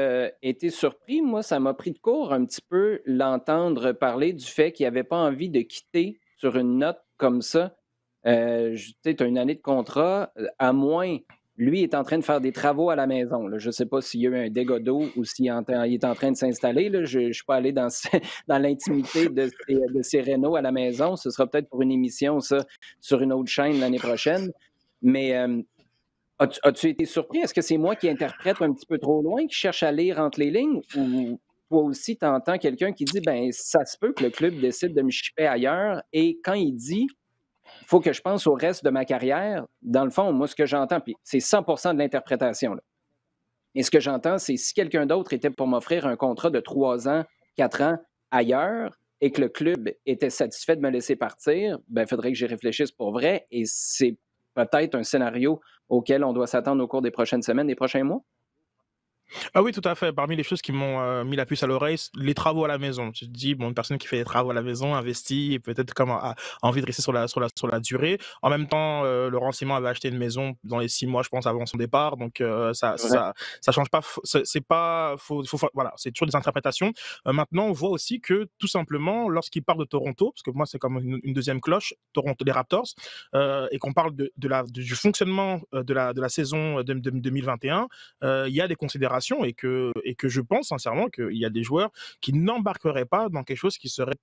été surpris? Moi, ça m'a pris de court un petit peu l'entendre parler du fait qu'il n'avait pas envie de quitter sur une note comme ça. Tu as une année de contrat, à moins, lui est en train de faire des travaux à la maison. Là. Je ne sais pas s'il y a eu un dégât d'eau ou s'il est en train de s'installer. Là. Je ne suis pas allé dans l'intimité de ses rénaux à la maison. Ce sera peut-être pour une émission, ça, sur une autre chaîne l'année prochaine. Mais as-tu été surpris? Est-ce que c'est moi qui interprète un petit peu trop loin, qui cherche à lire entre les lignes? Ou toi aussi, tu entends quelqu'un qui dit, ça se peut que le club décide de me chipper ailleurs. Et quand il dit, il faut que je pense au reste de ma carrière, dans le fond, moi, ce que j'entends, puis c'est 100% de l'interprétation. Là. Et ce que j'entends, c'est si quelqu'un d'autre était pour m'offrir un contrat de 3 ans, 4 ans ailleurs, et que le club était satisfait de me laisser partir, ben, il faudrait que j'y réfléchisse pour vrai. Et c'est peut-être un scénario auquel on doit s'attendre au cours des prochaines semaines, des prochains mois. Ah oui, tout à fait. Parmi les choses qui m'ont mis la puce à l'oreille, les travaux à la maison. Tu te dis, bon, une personne qui fait des travaux à la maison, investit, et peut-être comme a envie de rester sur la durée. En même temps, Laurent Simon avait acheté une maison dans les 6 mois, je pense, avant son départ. Donc, C'est vrai. ça change pas. C'est pas, voilà, c'est toujours des interprétations. Maintenant, on voit aussi que, tout simplement, lorsqu'il parle de Toronto, parce que moi, c'est comme une deuxième cloche, Toronto, les Raptors, et qu'on parle du fonctionnement de la saison de 2021, il y a des considérations et que je pense sincèrement qu'il y a des joueurs qui n'embarqueraient pas dans quelque chose qui serait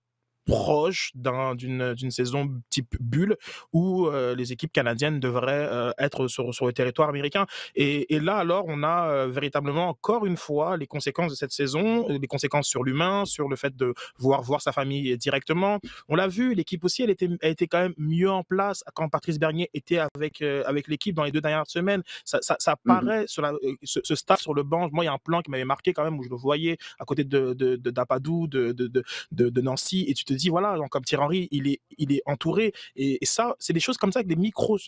proche d'une saison type bulle où les équipes canadiennes devraient être sur le territoire américain. Et là, alors, on a véritablement encore une fois les conséquences de cette saison, les conséquences sur l'humain, sur le fait de voir sa famille directement. On l'a vu, l'équipe aussi, elle était quand même mieux en place quand Patrice Bernier était avec l'équipe dans les 2 dernières semaines. Ça Mhm. paraît sur ce staff sur le banc. Moi, il y a un plan qui m'avait marqué quand même où je le voyais à côté de Dapadou, de Nancy, et tu te dis, voilà, donc, comme Thierry Henry, il est entouré, et ça, c'est des choses comme ça, des micro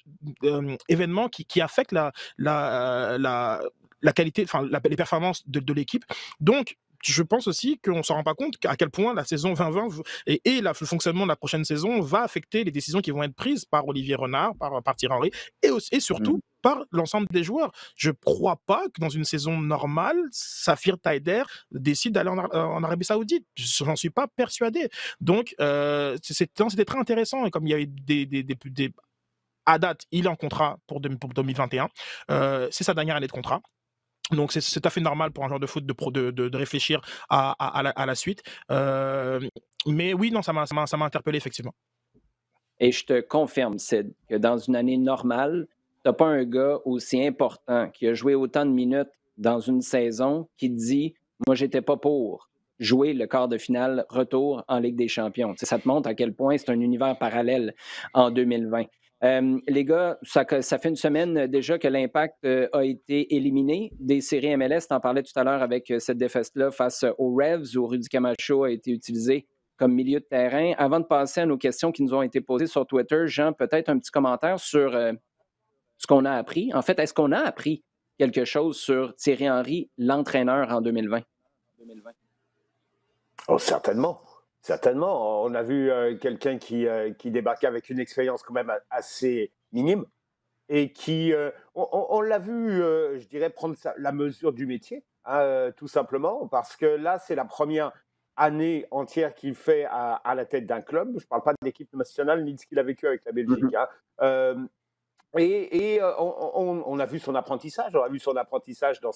événements qui affectent la qualité, enfin, les performances de l'équipe. Donc, je pense aussi qu'on ne s'en rend pas compte à quel point la saison 2020 le fonctionnement de la prochaine saison va affecter les décisions qui vont être prises par Olivier Renard, par Thierry Henry, et surtout Mhm. par l'ensemble des joueurs. Je ne crois pas que dans une saison normale, Safir Taider décide d'aller en Arabie Saoudite. Je n'en suis pas persuadé. Donc, c'était très intéressant. Et comme il y avait à date, il est en contrat pour 2021. C'est sa dernière année de contrat. Donc, c'est tout à fait normal pour un joueur de foot de réfléchir à la suite. Mais oui, non, ça m'a interpellé, effectivement. Et je te confirme, Sid, que dans une année normale, tu n'as pas un gars aussi important qui a joué autant de minutes dans une saison qui dit moi, j'étais pas pour jouer le quart de finale retour en Ligue des Champions. Ça te montre à quel point c'est un univers parallèle en 2020. Les gars, ça fait une semaine déjà que l'Impact a été éliminé des séries MLS. Tu en parlais tout à l'heure avec cette défaite-là face aux Revs, où Rudy Camacho a été utilisé comme milieu de terrain. Avant de passer à nos questions qui nous ont été posées sur Twitter, Jean, peut-être un petit commentaire sur ce qu'on a appris. En fait, est-ce qu'on a appris quelque chose sur Thierry Henry, l'entraîneur en 2020? Oh, certainement. Certainement. On a vu quelqu'un qui débarquait avec une expérience quand même assez minime et qui, on l'a vu, je dirais, prendre la mesure du métier, hein, tout simplement, parce que là, c'est la première année entière qu'il fait à la tête d'un club. Je ne parle pas de l'équipe nationale ni de ce qu'il a vécu avec la Belgique. Mhm. Hein. On a vu son apprentissage. On a vu son apprentissage dans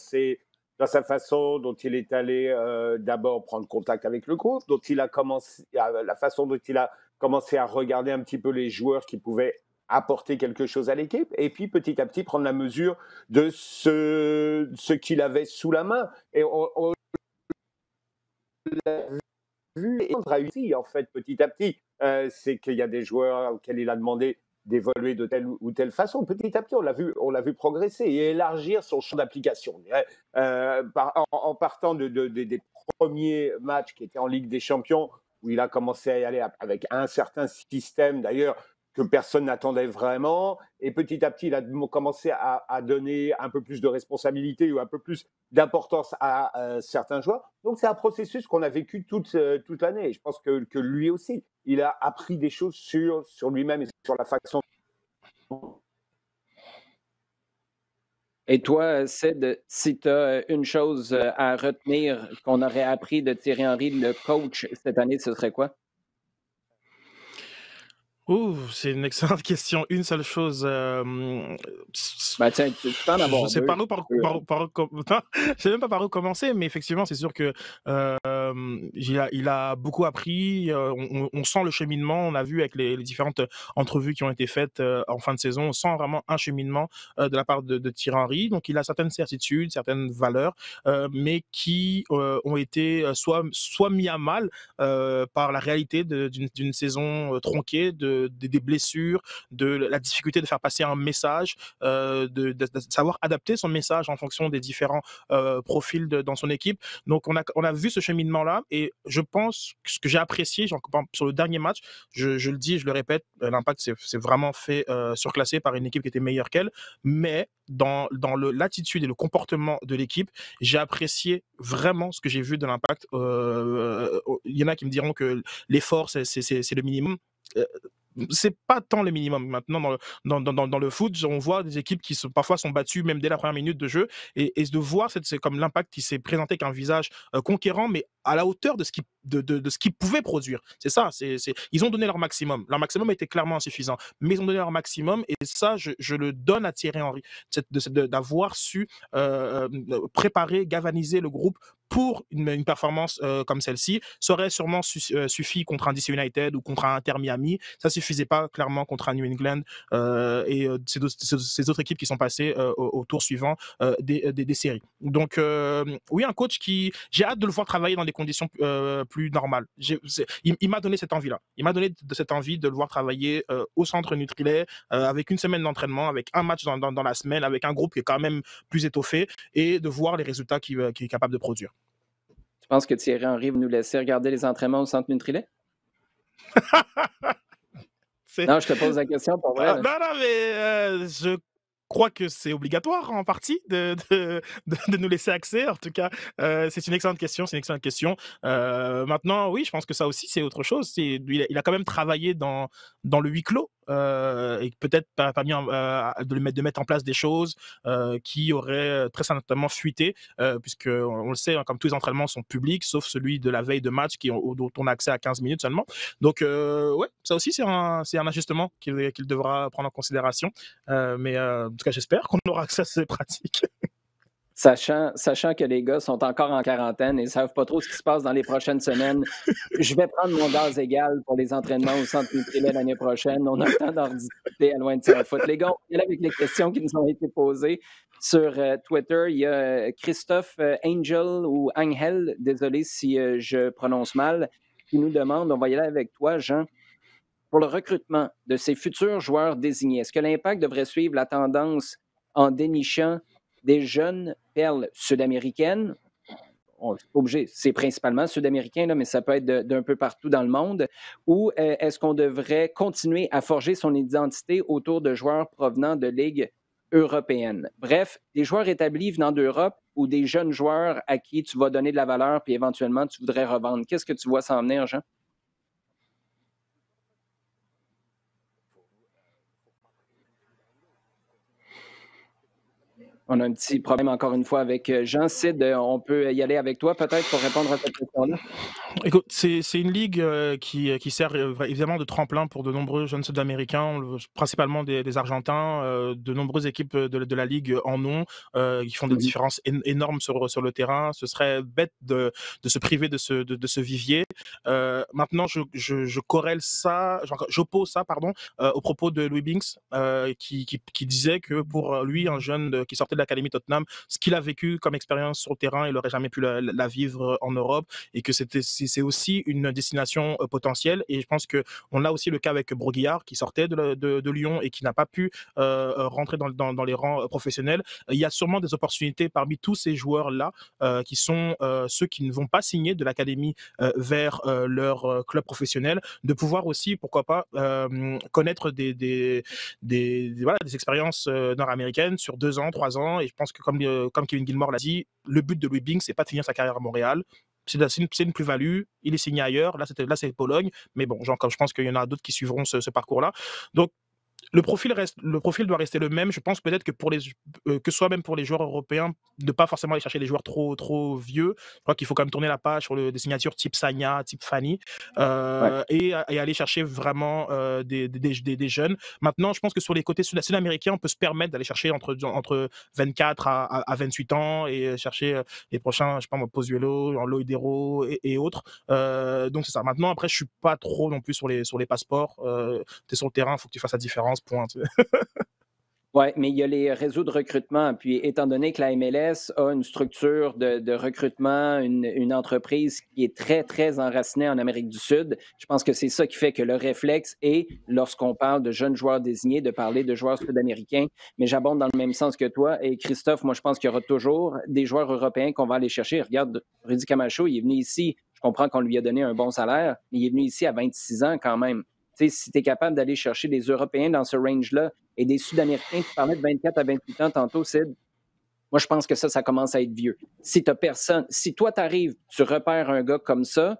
sa façon dont il est allé d'abord prendre contact avec le groupe, la façon dont il a commencé à regarder un petit peu les joueurs qui pouvaient apporter quelque chose à l'équipe, et puis petit à petit prendre la mesure de ce qu'il avait sous la main. Et on l'a vu et on a réussi en fait petit à petit. C'est qu'il y a des joueurs auxquels il a demandé d'évoluer de telle ou telle façon. Petit à petit, on l'a vu progresser et élargir son champ d'application. En partant des premiers matchs qui étaient en Ligue des Champions, où il a commencé à y aller avec un certain système, d'ailleurs, que personne n'attendait vraiment. Et petit à petit, il a commencé à donner un peu plus de responsabilité ou un peu plus d'importance à certains joueurs. Donc, c'est un processus qu'on a vécu toute l'année. Et je pense que lui aussi, il a appris des choses sur lui-même et sur la façon. Et toi, Sid, si tu as une chose à retenir qu'on aurait appris de Thierry Henry, le coach, cette année, ce serait quoi? Ouh, c'est une excellente question. Une seule chose, Ben, tiens, tu peux en je avoir sais deux. pas je sais même pas par où commencer, mais effectivement, c'est sûr que il a beaucoup appris. On sent le cheminement. On a vu avec les différentes entrevues qui ont été faites en fin de saison, on sent vraiment un cheminement de la part de Thierry Henry. Donc, il a certaines certitudes, certaines valeurs, mais qui ont été soit mis à mal par la réalité d'une saison tronquée, des blessures, de la difficulté de faire passer un message, de savoir adapter son message en fonction des différents profils dans son équipe. Donc on a vu ce cheminement-là et je pense que ce que j'ai apprécié sur le dernier match, je le dis, je le répète, l'Impact s'est vraiment fait surclasser par une équipe qui était meilleure qu'elle, mais dans l'attitude et le comportement de l'équipe, j'ai apprécié vraiment ce que j'ai vu de l'Impact. Il y en a qui me diront que l'effort, c'est le minimum. C'est pas tant le minimum maintenant dans le foot. On voit des équipes qui parfois sont battues même dès la première minute de jeu et de voir c'est comme l'Impact qui s'est présenté avec un visage conquérant mais à la hauteur de ce qu'ils pouvaient produire. C'est ça, ils ont donné leur maximum. Leur maximum était clairement insuffisant, mais ils ont donné leur maximum et ça je le donne à Thierry Henry d'avoir su préparer, galvaniser le groupe pour une performance comme celle-ci. Ça aurait sûrement suffi contre un DC United ou contre un Inter Miami. Ça suffisait pas clairement contre un New England et ces autres équipes qui sont passées au tour suivant des séries. Donc oui, un coach j'ai hâte de le voir travailler dans des conditions plus normales. Il m'a donné cette envie-là. Il m'a donné cette envie de le voir travailler au centre Nutrilait avec une semaine d'entraînement, avec un match dans la semaine, avec un groupe qui est quand même plus étoffé et de voir les résultats qu'il est capable de produire. Tu penses que Thierry Henry va nous laisser regarder les entraînements au centre Nutrilait? Non, je te pose la question pour vrai. Non, mais je crois que c'est obligatoire en partie de nous laisser accès. En tout cas, c'est une excellente question. Maintenant, oui, je pense que ça aussi, c'est autre chose. Il a quand même travaillé dans le huis clos et peut-être pas mis de mettre en place des choses qui auraient très certainement fuité, puisque on le sait, hein, comme tous les entraînements sont publics, sauf celui de la veille de match dont on a accès à 15 minutes seulement. Donc, ouais, ça aussi, c'est un ajustement qu'il devra prendre en considération. Mais en tout cas, j'espère qu'on aura accès à ces pratiques. Sachant que les gars sont encore en quarantaine et ne savent pas trop ce qui se passe dans les prochaines semaines, je vais prendre mon gaz égal pour les entraînements au centre Nutrilait l'année prochaine. On a le temps d'en discuter à Loin de sans foot. Les gars, on est là avec les questions qui nous ont été posées sur Twitter. Il y a Christophe Angel ou Angel, désolé si je prononce mal, qui nous demande, on va y aller avec toi, Jean, pour le recrutement de ces futurs joueurs désignés. Est-ce que l'Impact devrait suivre la tendance en dénichant des jeunes perles sud-américaines? On n'est pas obligé, c'est principalement sud-américain, là, mais ça peut être d'un peu partout dans le monde. Ou est-ce qu'on devrait continuer à forger son identité autour de joueurs provenant de ligues européennes? Bref, des joueurs établis venant d'Europe ou des jeunes joueurs à qui tu vas donner de la valeur puis éventuellement tu voudrais revendre. Qu'est-ce que tu vois s'en venir, Jean? On a un petit problème encore une fois avec Jean. Sid, on peut y aller avec toi peut-être pour répondre à cette question-là? Écoute, c'est une ligue qui sert évidemment de tremplin pour de nombreux jeunes Sud-Américains, principalement des Argentins, de nombreuses équipes de la ligue en ont, qui font des différences énormes sur le terrain. Ce serait bête de se priver de ce vivier. Maintenant, je corrèle ça, j'oppose ça, pardon, au propos de Louis Binks, qui disait que pour lui, un jeune qui sortait de l'académie Tottenham, ce qu'il a vécu comme expérience sur le terrain, il n'aurait jamais pu la vivre en Europe, et que c'est aussi une destination potentielle. Et je pense qu'on a aussi le cas avec Broguillard, qui sortait de Lyon et qui n'a pas pu rentrer dans les rangs professionnels. Il y a sûrement des opportunités parmi tous ces joueurs-là qui sont ceux qui ne vont pas signer de l'académie vers leur club professionnel, de pouvoir aussi, pourquoi pas, connaître des expériences nord-américaines sur 2 ans, 3 ans. Et je pense que comme Kevin Gilmore l'a dit, le but de Louis Binks, c'est pas de finir sa carrière à Montréal. C'est une plus-value. Il est signé ailleurs. Là, c'est Pologne. Mais bon, comme je pense qu'il y en a d'autres qui suivront ce parcours-là. Donc, le profil doit rester le même. Je pense peut-être que soit même pour les joueurs européens, de pas forcément aller chercher des joueurs trop vieux. Je crois qu'il faut quand même tourner la page sur des signatures type Sagna, type Fanny, et aller chercher vraiment des jeunes. Maintenant, je pense que sur les côtés sud-américains, on peut se permettre d'aller chercher entre 24 à 28 ans et chercher les prochains, je sais pas moi, Pozuelo, Loïdero et autres. Donc c'est ça. Maintenant, après, je suis pas trop non plus sur les passeports. T'es sur le terrain, il faut que tu fasses la différence. Point. Oui, mais il y a les réseaux de recrutement. Puis, étant donné que la MLS a une structure de recrutement, une entreprise qui est très, très enracinée en Amérique du Sud, je pense que c'est ça qui fait que le réflexe est, lorsqu'on parle de jeunes joueurs désignés, de parler de joueurs sud-américains. Mais j'abonde dans le même sens que toi. Et Christophe, moi, je pense qu'il y aura toujours des joueurs européens qu'on va aller chercher. Regarde, Rudy Camacho, il est venu ici. Je comprends qu'on lui a donné un bon salaire, mais il est venu ici à 26 ans quand même. Tu sais, si tu es capable d'aller chercher des Européens dans ce range-là et des Sud-Américains, tu parlais de 24 à 28 ans tantôt, Sid, moi, je pense que ça commence à être vieux. Si tu personne, si toi, tu arrives, tu repères un gars comme ça,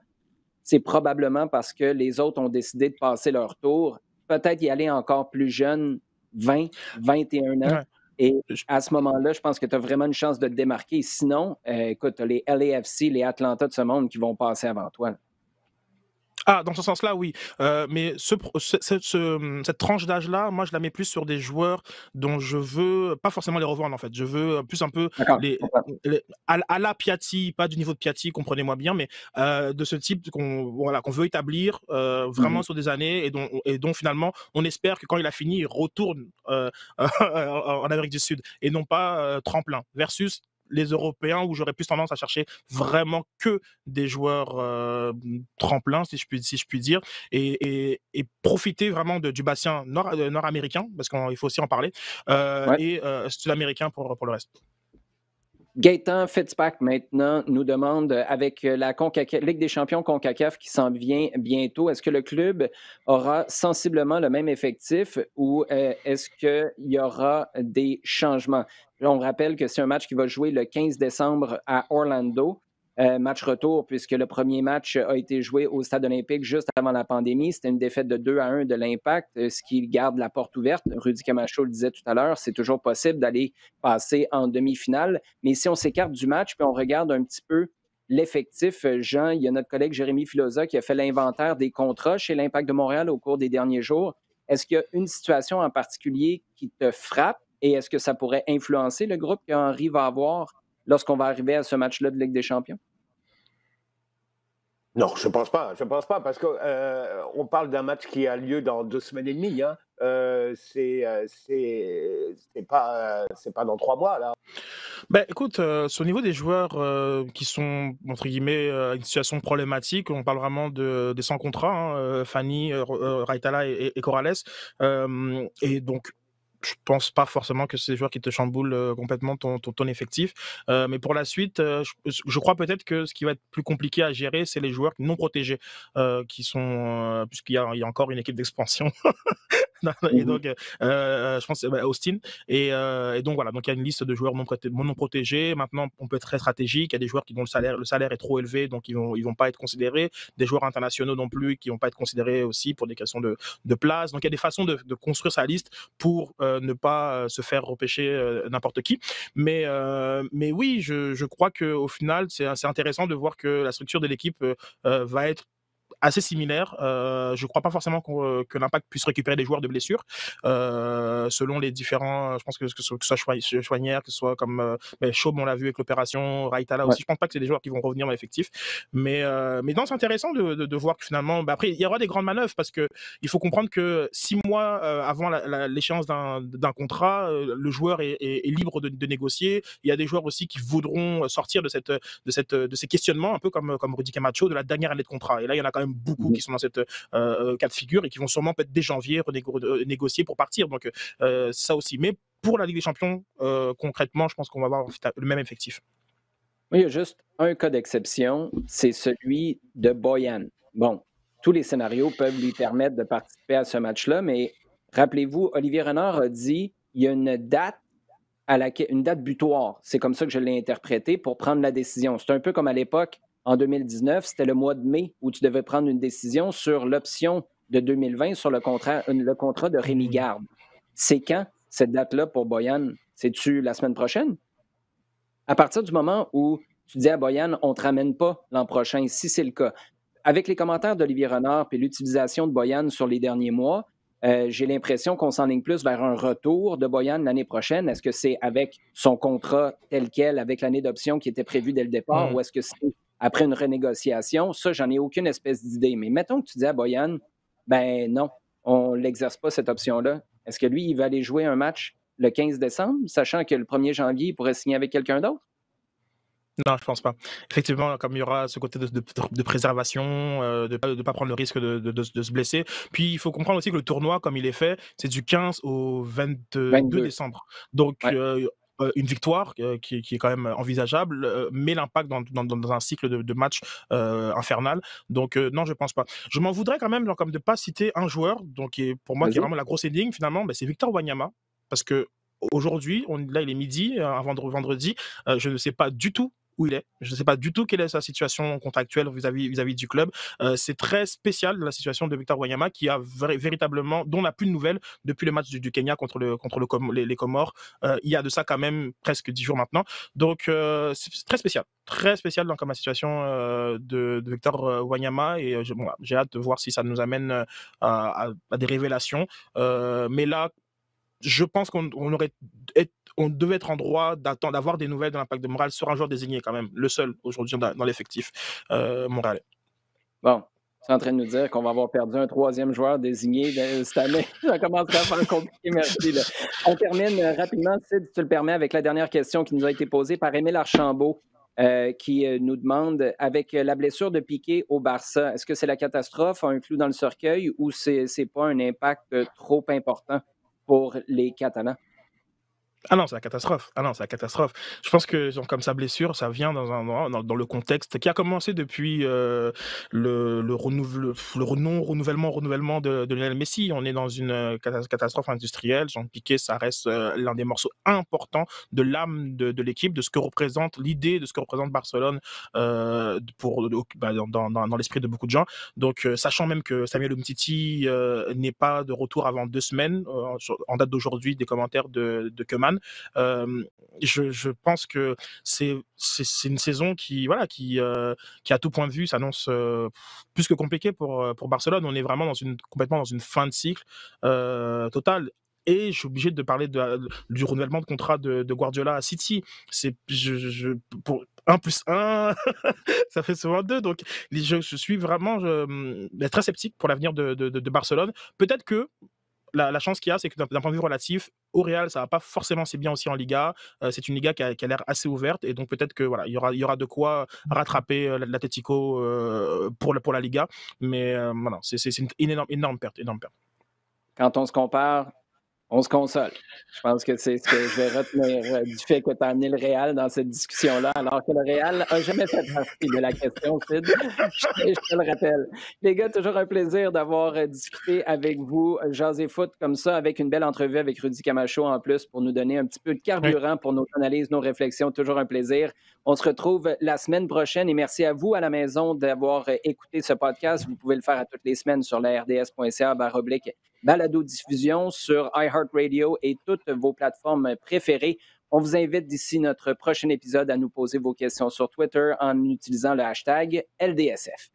c'est probablement parce que les autres ont décidé de passer leur tour, peut-être y aller encore plus jeune, 20, 21 ans. Ouais. Et à ce moment-là, je pense que tu as vraiment une chance de te démarquer. Sinon, écoute, tu as les LAFC, les Atlanta de ce monde qui vont passer avant toi. Là. Ah, dans ce sens-là, oui. Mais cette tranche d'âge-là, moi, je la mets plus sur des joueurs dont je veux pas forcément les revendre, en fait. Je veux plus un peu D'accord. à la Piatti, pas du niveau de Piatti, comprenez-moi bien, mais de ce type qu'on veut établir vraiment sur des années et dont finalement, on espère que quand il a fini, il retourne en Amérique du Sud et non pas tremplin. Versus les Européens où j'aurais plus tendance à chercher vraiment que des joueurs tremplins, si je puis dire, et profiter vraiment du bassin nord-américain, parce qu'il faut aussi en parler, Ouais. et sud-américain pour le reste. Gaëtan Fitzpatrick maintenant nous demande, avec la Ligue des champions CONCACAF qui s'en vient bientôt, est-ce que le club aura sensiblement le même effectif ou est-ce qu'il y aura des changements? Là, on rappelle que c'est un match qui va jouer le 15 décembre à Orlando. Match retour, puisque le premier match a été joué au Stade olympique juste avant la pandémie. C'était une défaite de 2-1 de l'Impact, ce qui garde la porte ouverte. Rudy Camacho le disait tout à l'heure, c'est toujours possible d'aller passer en demi-finale. Mais si on s'écarte du match puis on regarde un petit peu l'effectif, Jean, il y a notre collègue Jérémy Filosa qui a fait l'inventaire des contrats chez l'Impact de Montréal au cours des derniers jours. Est-ce qu'il y a une situation en particulier qui te frappe et est-ce que ça pourrait influencer le groupe qu'Henri va avoir lorsqu'on va arriver à ce match-là de Ligue des champions? Non, je pense pas. Je pense pas parce que on parle d'un match qui a lieu dans 2 semaines et demie. Hein. C'est pas dans 3 mois là. Ben, écoute, au niveau des joueurs qui sont entre guillemets à une situation problématique, on parle vraiment des sans contrat, hein, Fanny, Raitala et Corrales, et donc je pense pas forcément que c'est des joueurs qui te chamboulent complètement ton effectif. Mais pour la suite, je crois peut-être que ce qui va être plus compliqué à gérer, c'est les joueurs non protégés, qui sont puisqu'il y a encore une équipe d'expansion. Et donc, je pense Austin. Et donc voilà, donc il y a une liste de joueurs non protégés. Maintenant, on peut être très stratégique. Il y a des joueurs dont le salaire est trop élevé, donc ils vont pas être considérés. Des joueurs internationaux non plus qui vont pas être considérés aussi pour des questions de place. Donc il y a des façons de construire sa liste pour ne pas se faire repêcher n'importe qui. Mais oui, je crois que au final, c'est intéressant de voir que la structure de l'équipe va être assez similaire. Je ne crois pas forcément que l'Impact puisse récupérer des joueurs de blessures selon les différents. Je pense que ce soit Chouanière, que ce soit comme Chaume, on l'a vu avec l'opération, Raitala aussi. Je pense pas que c'est des joueurs qui vont revenir dans l'effectif. Mais non, c'est intéressant de voir que finalement. Après, il y aura des grandes manœuvres parce que il faut comprendre que 6 mois avant l'échéance d'un contrat, le joueur est libre de négocier. Il y a des joueurs aussi qui voudront sortir de ces questionnements, un peu comme Rudy Camacho, de la dernière année de contrat. Et là, il y en a quand même beaucoup qui sont dans cette cas de figure et qui vont sûrement peut-être dès janvier négocier pour partir. Donc ça aussi. Mais pour la Ligue des Champions, concrètement, je pense qu'on va avoir le même effectif. Oui, il y a juste un cas d'exception, c'est celui de Boyan. Bon, tous les scénarios peuvent lui permettre de participer à ce match-là, mais rappelez-vous, Olivier Renard a dit il y a une date une date butoir. C'est comme ça que je l'ai interprété pour prendre la décision. C'est un peu comme à l'époque, en 2019, c'était le mois de mai où tu devais prendre une décision sur l'option de 2020 sur le contrat de Rémi Garde. C'est quand cette date-là pour Boyan? C'est-tu la semaine prochaine? À partir du moment où tu dis à Boyan, on ne te ramène pas l'an prochain, si c'est le cas. Avec les commentaires d'Olivier Renard et l'utilisation de Boyan sur les derniers mois, j'ai l'impression qu'on s'enligne plus vers un retour de Boyan l'année prochaine. Est-ce que c'est avec son contrat tel quel, avec l'année d'option qui était prévue dès le départ, ou est-ce que c'est après une renégociation? Ça, j'en ai aucune espèce d'idée. Mais mettons que tu dis à Boyan, ben non, on ne l'exerce pas cette option-là. Est-ce que lui, il va aller jouer un match le 15 décembre, sachant que le 1er janvier, il pourrait signer avec quelqu'un d'autre? Non, je pense pas. Effectivement, comme il y aura ce côté de préservation, de pas prendre le risque de se blesser. Puis il faut comprendre aussi que le tournoi, comme il est fait, c'est du 15 au 22 22. décembre. Donc Ouais. une victoire qui est quand même envisageable, met l'impact dans un cycle de match infernal. Donc non, je pense pas. Je m'en voudrais quand même, genre, comme de pas citer un joueur, donc qui est, pour moi, qui est Vas-y. vraiment la grosse énigme finalement, c'est Victor Wanyama. Parce que aujourd'hui, là il est midi, vendredi, je ne sais pas du tout où il est. Je ne sais pas du tout quelle est sa situation contractuelle vis-à-vis du club. C'est très spécial la situation de Victor Wanyama qui a véritablement, dont on n'a plus de nouvelles depuis le match du Kenya contre les Comores. Il y a de ça quand même presque 10 jours maintenant. Donc c'est très spécial dans comme la situation de Victor Wanyama, et j'ai hâte de voir si ça nous amène à des révélations. Mais là, je pense qu'on devait être en droit d'avoir des nouvelles de l'impact de Montréal sur un joueur désigné quand même, le seul aujourd'hui dans l'effectif montréalais. Bon, tu es en train de nous dire qu'on va avoir perdu un 3e joueur désigné cette année. Ça commencerait à faire compliqué, merci. Là. On termine rapidement, Sid, si tu le permets, avec la dernière question qui nous a été posée par Émile Archambault, qui nous demande, avec la blessure de Piqué au Barça, est-ce que c'est la catastrophe, un clou dans le cercueil, ou c'est pas un impact trop important pour les Catalans? Ah non, c'est la catastrophe. Je pense que genre, comme sa blessure, ça vient dans le contexte qui a commencé depuis le non-renouvellement de Lionel Messi. On est dans une catastrophe industrielle. Jean Piqué, ça reste l'un des morceaux importants de l'âme de l'équipe, de ce que représente l'idée, de ce que représente Barcelone dans l'esprit de beaucoup de gens. Donc, sachant même que Samuel Umtiti n'est pas de retour avant 2 semaines, en date d'aujourd'hui, des commentaires de Koeman, je pense que c'est une saison qui à tout point de vue s'annonce plus que compliquée pour Barcelone. On est vraiment complètement dans une fin de cycle totale. Et je suis obligé de parler du renouvellement de contrat de Guardiola à City. Pour 1+1, ça fait souvent 2. Donc, je suis vraiment très sceptique pour l'avenir de Barcelone. Peut-être que la chance qu'il y a, c'est que d'un point de vue relatif, au Real, ça va pas forcément si bien aussi en Liga. C'est une Liga qui a l'air assez ouverte, et donc peut-être que il y aura de quoi rattraper l'Atlético pour la Liga. Mais voilà, c'est une énorme perte. Quand on se compare, on se console. Je pense que c'est ce que je vais retenir du fait que tu as amené le Real dans cette discussion-là, alors que le Real n'a jamais fait partie de la question, Sid. Je te le rappelle. Les gars, toujours un plaisir d'avoir discuté avec vous, jaser foot comme ça, avec une belle entrevue avec Rudy Camacho en plus, pour nous donner un petit peu de carburant pour nos analyses, nos réflexions. Toujours un plaisir. On se retrouve la semaine prochaine, et merci à vous à la maison d'avoir écouté ce podcast. Vous pouvez le faire à toutes les semaines sur la RDS.ca/balado-diffusion, sur iHeartRadio et toutes vos plateformes préférées. On vous invite d'ici notre prochain épisode à nous poser vos questions sur Twitter en utilisant le hashtag LDSF.